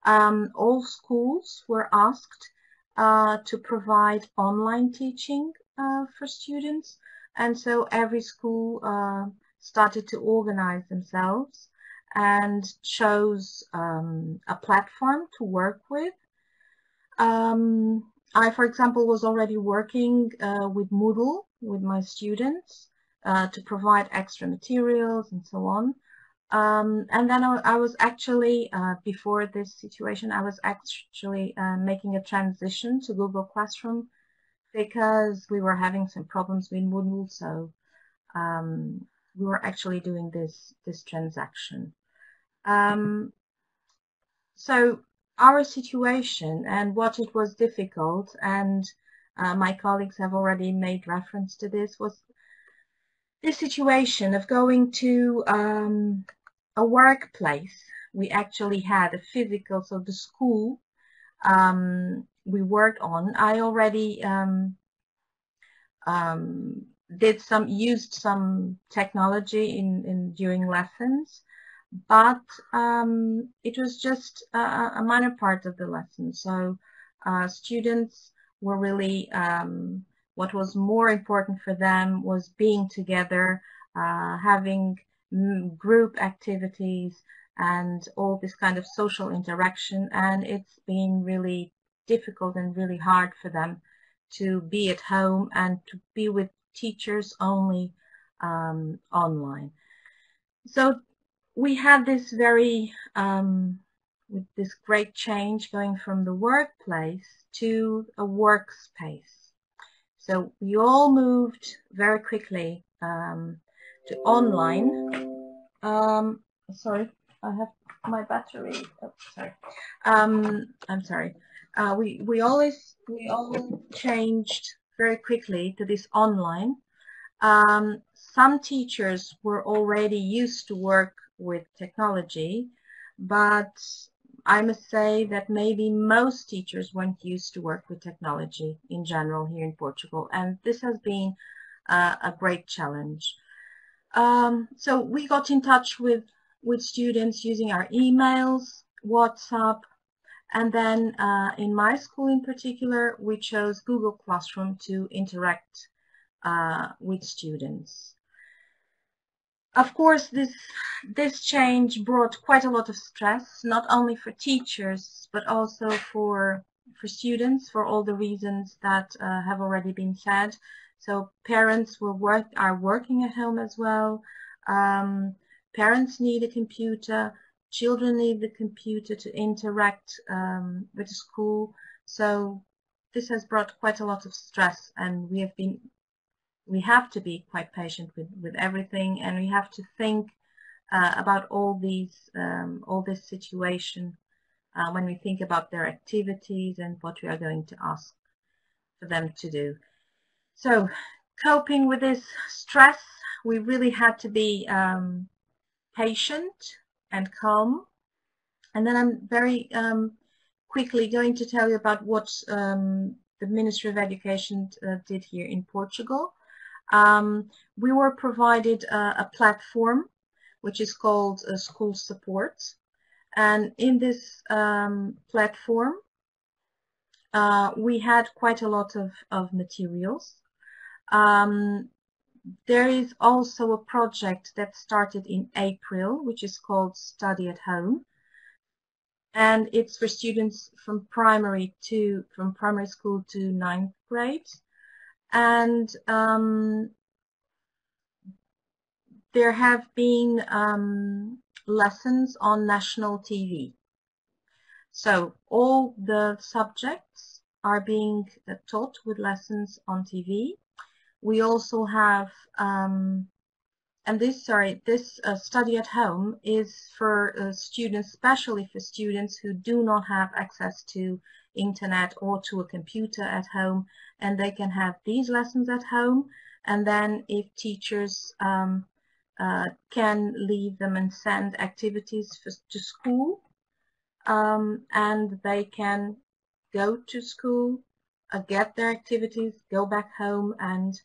all schools were asked to provide online teaching for students. And so every school started to organize themselves and chose a platform to work with. I, for example, was already working with Moodle with my students to provide extra materials and so on. And then I was actually, before this situation, I was actually making a transition to Google Classroom, because we were having some problems with Moodle, so we were actually doing this transaction. So our situation and what it was difficult, and my colleagues have already made reference to this, was this situation of going to a workplace. We actually had a physical, so the school we worked on. I already used some technology during lessons, but it was just a minor part of the lesson. So students were really, what was more important for them was being together, having group activities and all this kind of social interaction, and it's been really difficult and really hard for them to be at home and to be with teachers only online. So we had this very with this great change going from the workplace to a workspace. So we all moved very quickly to online. Sorry, I have my battery. Oh, sorry. I'm sorry. We all changed very quickly to this online. Some teachers were already used to work with technology, but I must say that maybe most teachers weren't used to work with technology in general here in Portugal, and this has been a great challenge. So we got in touch with students using our emails, WhatsApp, and then in my school in particular, we chose Google Classroom to interact with students. Of course, this change brought quite a lot of stress, not only for teachers, but also for students for all the reasons that have already been said. So parents are working at home as well. Parents need a computer. Children need the computer to interact with the school. So this has brought quite a lot of stress, and we have to be quite patient with everything, and we have to think about all this situation when we think about their activities and what we are going to ask for them to do. So coping with this stress, we really had to be patient and calm. And then I'm very quickly going to tell you about what the Ministry of Education did here in Portugal. We were provided a platform which is called School Support. And in this platform, we had quite a lot of materials. There is also a project that started in April, which is called Study at Home. And it's for students from primary school to 9th grade. And there have been lessons on national TV. So all the subjects are being taught with lessons on TV. We also have, and this study at home is for students, especially for students who do not have access to internet or to a computer at home, and they can have these lessons at home. And then if teachers can leave them and send activities to school, and they can go to school, get their activities, go back home and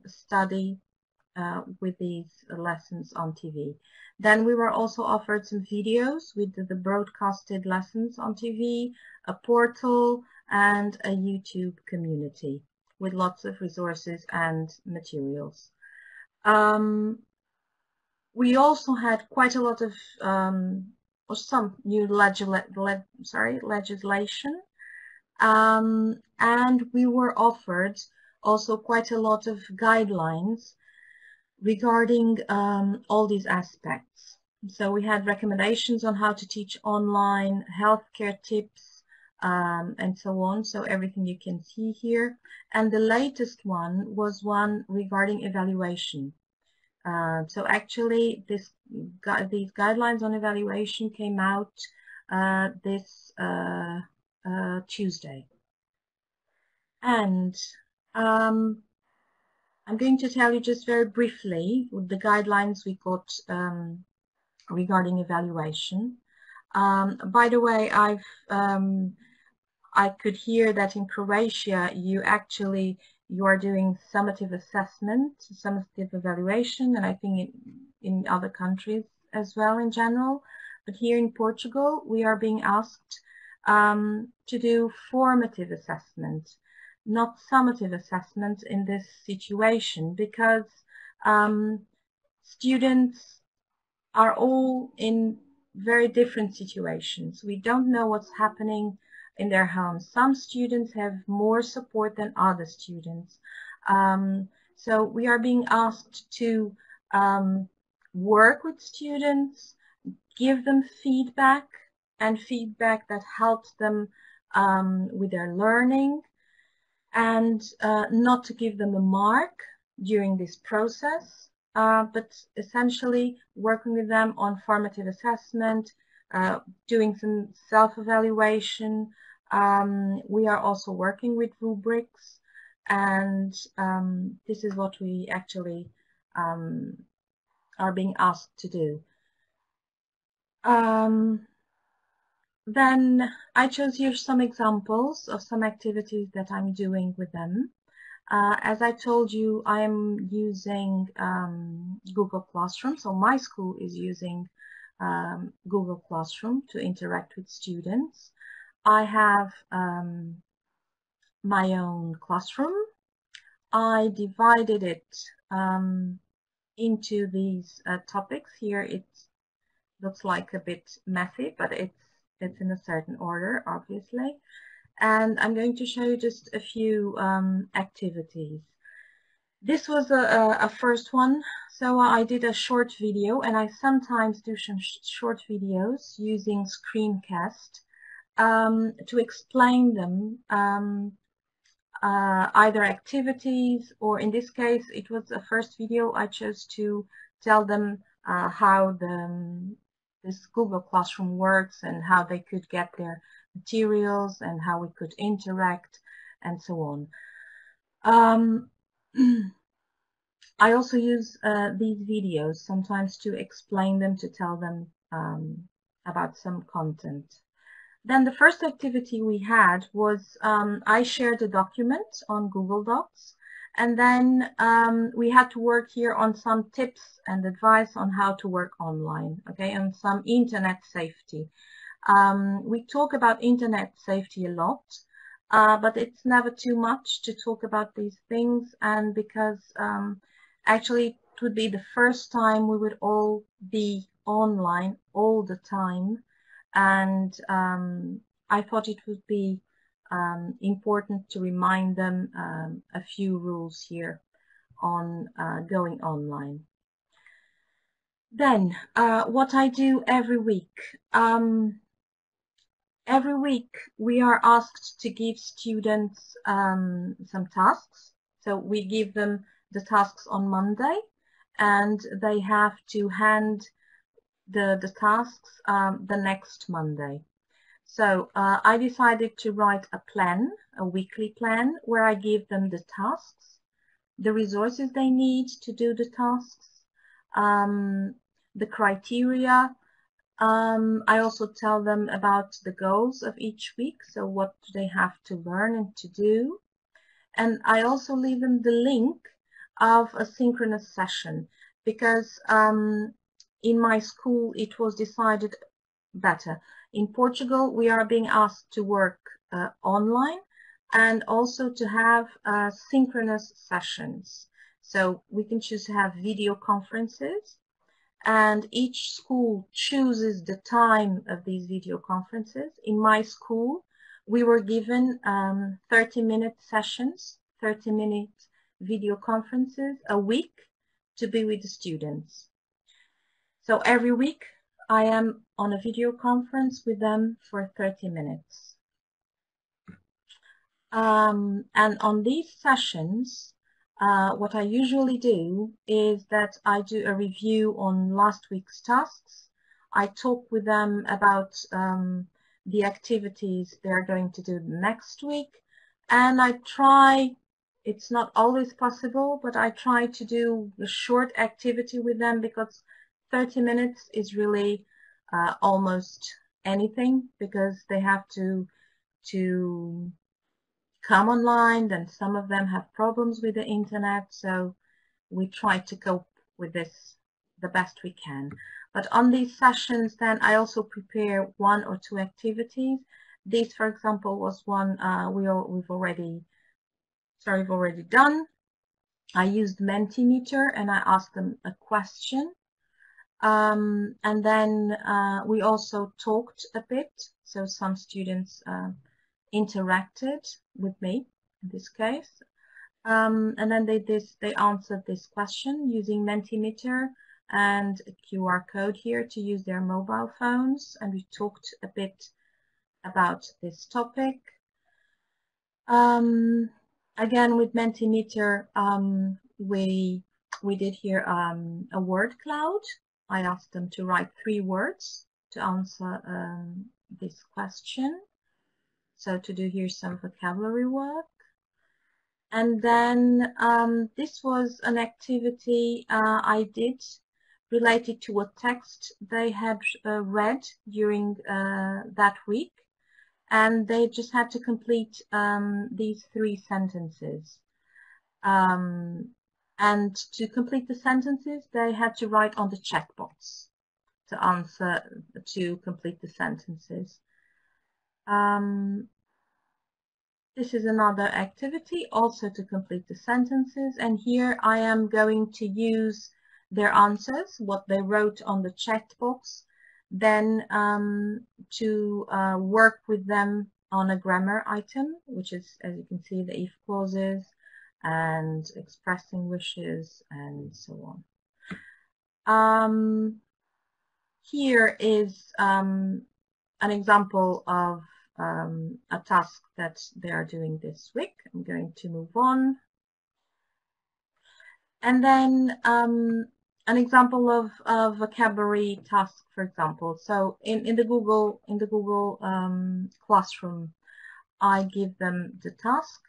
study with these lessons on TV. Then we were also offered some videos with the broadcasted lessons on TV, a portal, and a YouTube community with lots of resources and materials. We also had quite a lot of some new legislation, and we were offered also quite a lot of guidelines regarding all these aspects. So we had recommendations on how to teach online, healthcare tips, and so on. So everything you can see here. And the latest one was one regarding evaluation. So actually these guidelines on evaluation came out this Tuesday. And I'm going to tell you just very briefly the guidelines we got regarding evaluation. By the way, I could hear that in Croatia you are doing summative assessment, summative evaluation, and I think in other countries as well in general. But here in Portugal, we are being asked to do formative assessment, not summative assessment in this situation, because students are all in very different situations. We don't know what's happening in their homes. Some students have more support than other students. So we are being asked to work with students, give them feedback, and feedback that helps them with their learning, and not to give them a mark during this process, but essentially working with them on formative assessment, doing some self-evaluation. We are also working with rubrics, and this is what we actually are being asked to do. Then I chose here some examples of some activities that I'm doing with them. As I told you, I'm using Google Classroom, so my school is using Google Classroom to interact with students. I have my own classroom. I divided it into these topics. Here it looks like a bit messy, but it's in a certain order, obviously. and I'm going to show you just a few activities. This was a first one. So I did a short video, and I sometimes do some short videos using screencast to explain them, either activities, or in this case it was a first video. I chose to tell them how this Google Classroom works and how they could get their materials and how we could interact and so on. I also use these videos sometimes to explain them, to tell them about some content. Then the first activity we had was I shared a document on Google Docs, and then we had to work here on some tips and advice on how to work online, okay, and some internet safety. We talk about internet safety a lot, but it's never too much to talk about these things, and because actually it would be the first time we would all be online all the time, and I thought it would be important to remind them a few rules here on going online. Then what I do every week. Every week we are asked to give students some tasks. So we give them the tasks on Monday, and they have to hand the tasks the next Monday. So I decided to write a plan, a weekly plan, where I give them the tasks, the resources they need to do the tasks, the criteria. I also tell them about the goals of each week, so what do they have to learn and to do. And I also leave them the link of a synchronous session, because in my school it was decided better. In Portugal we are being asked to work online and also to have synchronous sessions. So we can choose to have video conferences, and each school chooses the time of these video conferences. In my school we were given 30-minute sessions, 30-minute video conferences a week to be with the students. So every week I am on a video conference with them for 30 minutes. And on these sessions, what I usually do is that I do a review on last week's tasks. I talk with them about the activities they're going to do next week, and I try, it's not always possible, but I try to do a short activity with them, because 30 minutes is really almost anything, because they have to come online, then some of them have problems with the internet, so we try to cope with this the best we can. But on these sessions then I also prepare 1 or 2 activities. This, for example, was one we've already done. I used Mentimeter and I asked them a question. And then we also talked a bit, so some students interacted with me in this case, and then they answered this question using Mentimeter and a QR code here to use their mobile phones, and we talked a bit about this topic. Again with Mentimeter, we did here a word cloud. I asked them to write 3 words to answer this question. So to do here some vocabulary work. And then this was an activity I did related to a text they had read during that week. And they just had to complete these 3 sentences. And to complete the sentences, they had to write on the checkbox to complete the sentences. This is another activity also to complete the sentences, and here I am going to use their answers, what they wrote on the chat box, then to work with them on a grammar item, which is, as you can see, the if clauses and expressing wishes and so on. Here is an example of a task that they are doing this week. I'm going to move on. And then an example of a vocabulary task, for example. So in the Google Classroom, I give them the task.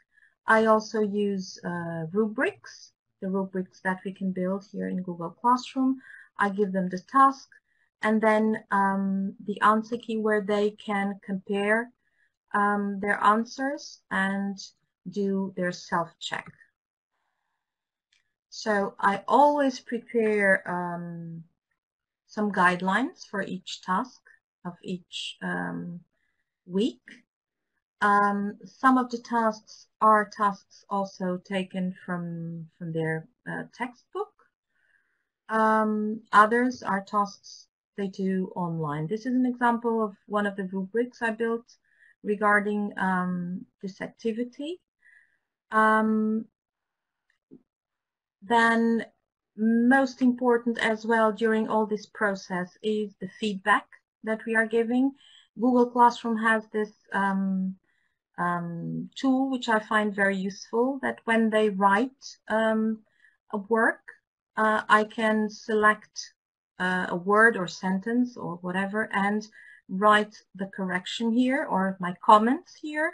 I also use rubrics, the rubrics that we can build here in Google Classroom. I give them the task, and then the answer key where they can compare their answers and do their self-check. So I always prepare some guidelines for each task of each week. Some of the tasks are tasks also taken from their textbook. Others are tasks they do online. This is an example of one of the rubrics I built regarding this activity. Then most important as well during all this process is the feedback that we are giving. Google Classroom has this tool which I find very useful, that when they write a work, I can select a word or sentence or whatever and write the correction here or my comments here.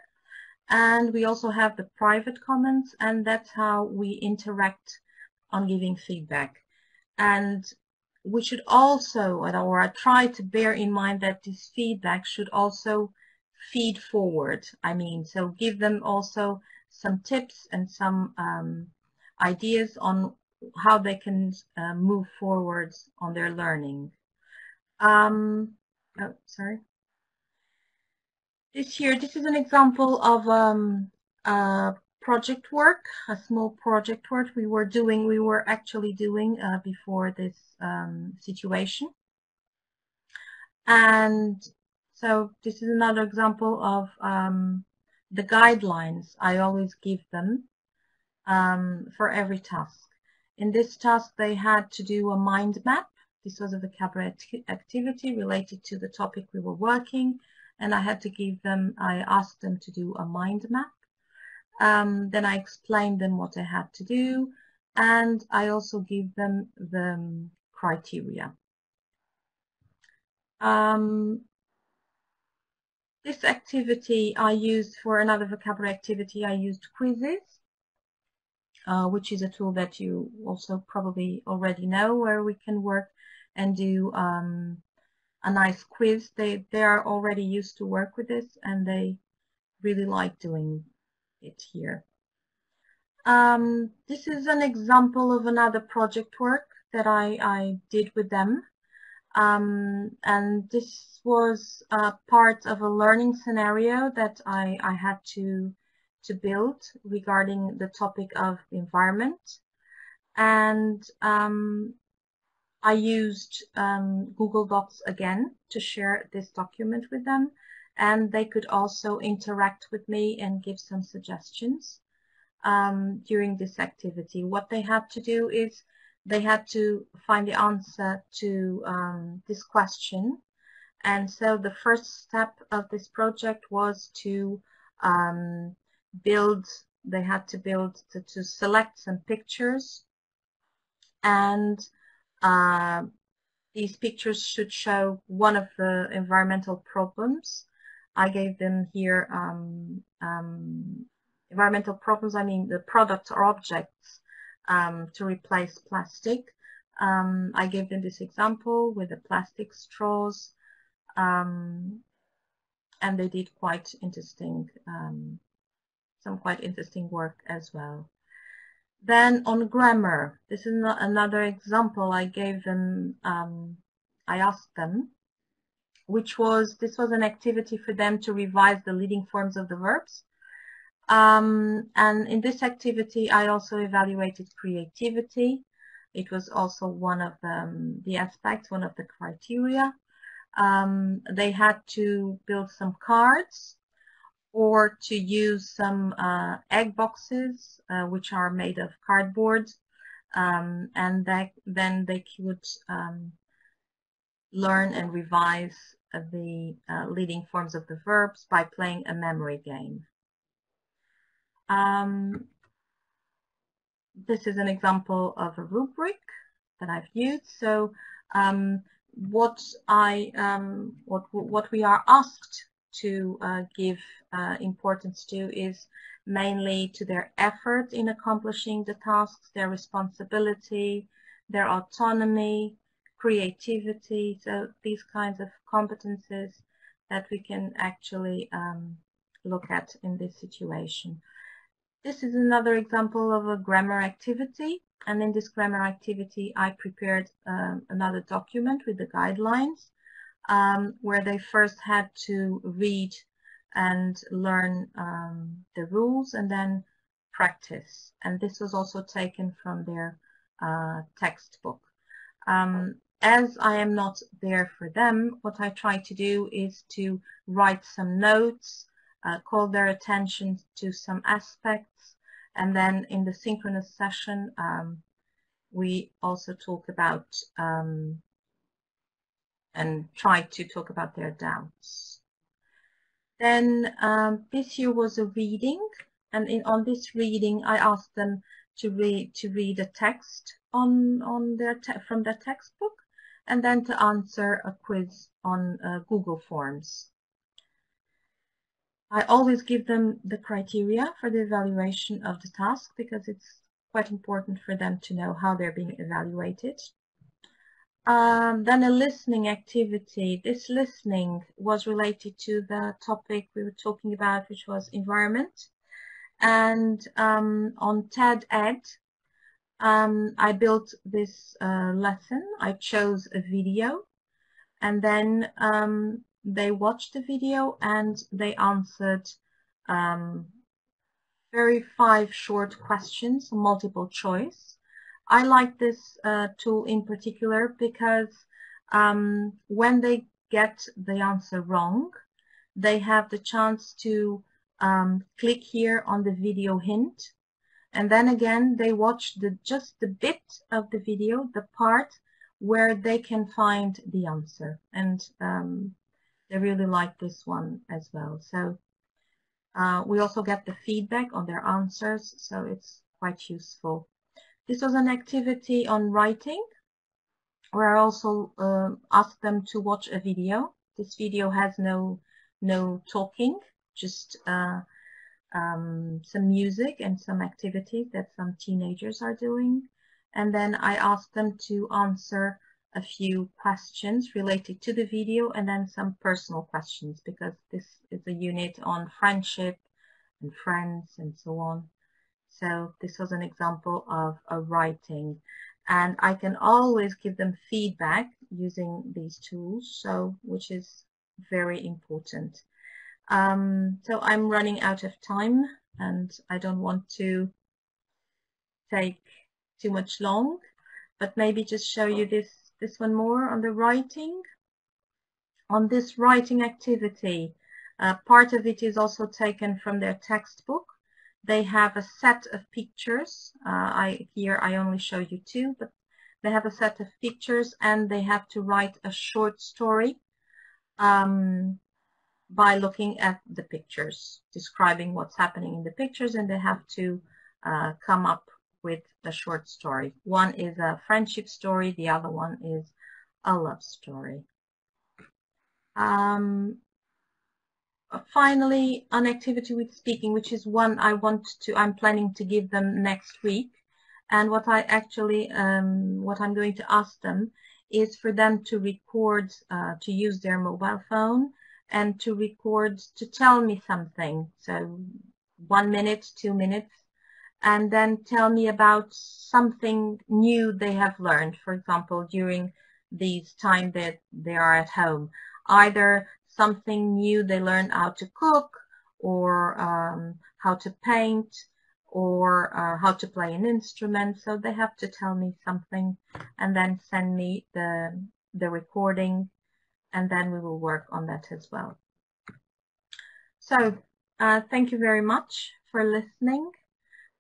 And we also have the private comments, and that's how we interact on giving feedback. And we should also, or I try to bear in mind that this feedback should also feed forward. I mean, so give them also some tips and some ideas on how they can move forward on their learning. This is an example of project work, a small project work we were actually doing before this situation. And so this is another example of the guidelines I always give them for every task. In this task, they had to do a mind map. This was a vocabulary activity related to the topic we were working, and I asked them to do a mind map. Then I explained them what they had to do, and I also give them the criteria. This activity I used for another vocabulary activity. I used quizzes, which is a tool that you also probably already know, where we can work and do a nice quiz. They are already used to work with this, and they really like doing it here. This is an example of another project work that I did with them. And this was part of a learning scenario that I had to build regarding the topic of environment. And I used Google Docs again to share this document with them, and they could also interact with me and give some suggestions during this activity. What they had to do is they had to find the answer to this question. And so the first step of this project was to to select some pictures, and these pictures should show one of the environmental problems. I gave them here environmental problems, I mean the products or objects to replace plastic. I gave them this example with the plastic straws, and they did quite interesting, some quite interesting work as well. Then on grammar, this is another example I gave them, I asked them, this was an activity for them to revise the leading forms of the verbs. And in this activity, I also evaluated creativity. It was also one of the aspects, one of the criteria. They had to build some cards or to use some egg boxes, which are made of cardboard, and then they could learn and revise the leading forms of the verbs by playing a memory game. This is an example of a rubric that I've used. So what we are asked to give importance to is mainly to their effort in accomplishing the tasks, their responsibility, their autonomy, creativity. So these kinds of competences that we can actually look at in this situation. This is another example of a grammar activity, and in this grammar activity I prepared another document with the guidelines where they first had to read and learn the rules and then practice, and this was also taken from their textbook. As I am not there for them, what I try to do is to write some notes, call their attention to some aspects, and then in the synchronous session we also talk about and try to talk about their doubts. Then this year was a reading, and on this reading I asked them to read a text from their textbook, and then to answer a quiz on Google Forms. I always give them the criteria for the evaluation of the task because it's quite important for them to know how they're being evaluated. Then a listening activity. This listening was related to the topic we were talking about, which was environment. And on TED-Ed, I built this lesson. I chose a video, and then they watched the video and they answered 5 short questions, multiple choice. I like this tool in particular because when they get the answer wrong, they have the chance to click here on the video hint, and then again they watch just the bit of the video, the part where they can find the answer, and they really like this one as well. So we also get the feedback on their answers, so it's quite useful. This was an activity on writing, where I also asked them to watch a video. This video has no talking, just some music and some activities that some teenagers are doing. And then I asked them to answer a few questions related to the video, and then some personal questions, because this is a unit on friendship and friends and so on. So this was an example of a writing, and I can always give them feedback using these tools, so which is very important. So I'm running out of time, and I don't want to take too much long, but maybe just show you this one more on the writing. On this writing activity, part of it is also taken from their textbook. They have a set of pictures. Here I only show you 2, but they have a set of pictures, and they have to write a short story by looking at the pictures, describing what's happening in the pictures, and they have to come up with a short story. One is a friendship story, the other one is a love story. Finally, an activity with speaking, which is one I'm planning to give them next week. And what I actually, what I'm going to ask them is for them to record, to use their mobile phone and to record, to tell me something. So 1 minute, 2 minutes, and then tell me about something new they have learned, for example, during these time that they are at home. Either something new they learn how to cook, or how to paint, or how to play an instrument. So they have to tell me something and then send me the recording, and then we will work on that as well. So thank you very much for listening.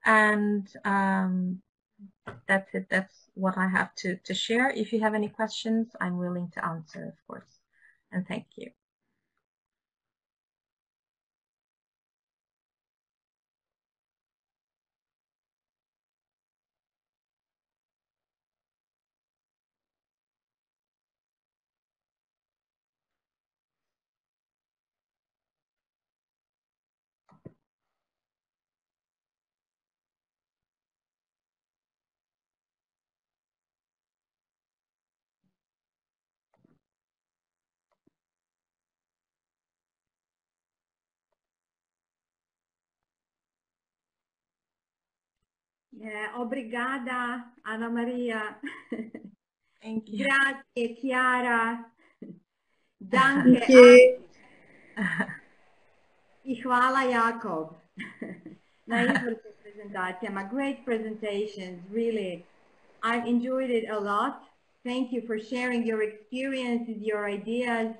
And that's it. That's what I have to share. If you have any questions, I'm willing to answer, of course. And thank you. Yeah, obrigada, Anu Mariu. Thank you. Grazie, Chiara. Danke, Thank you. I hvala, Jakob. Na izvrsnim prezentacijama. Great presentations, really. I've enjoyed it a lot. Thank you for sharing your experiences, your ideas,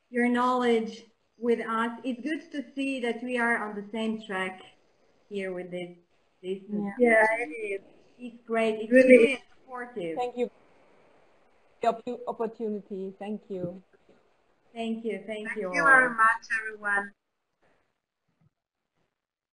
your knowledge with us. It's good to see that we are on the same track here with this. Yeah, it is. It's great. It's Really. really supportive. Thank you for the opportunity. Thank you. Thank you. Thank you Thank you all. very much, everyone.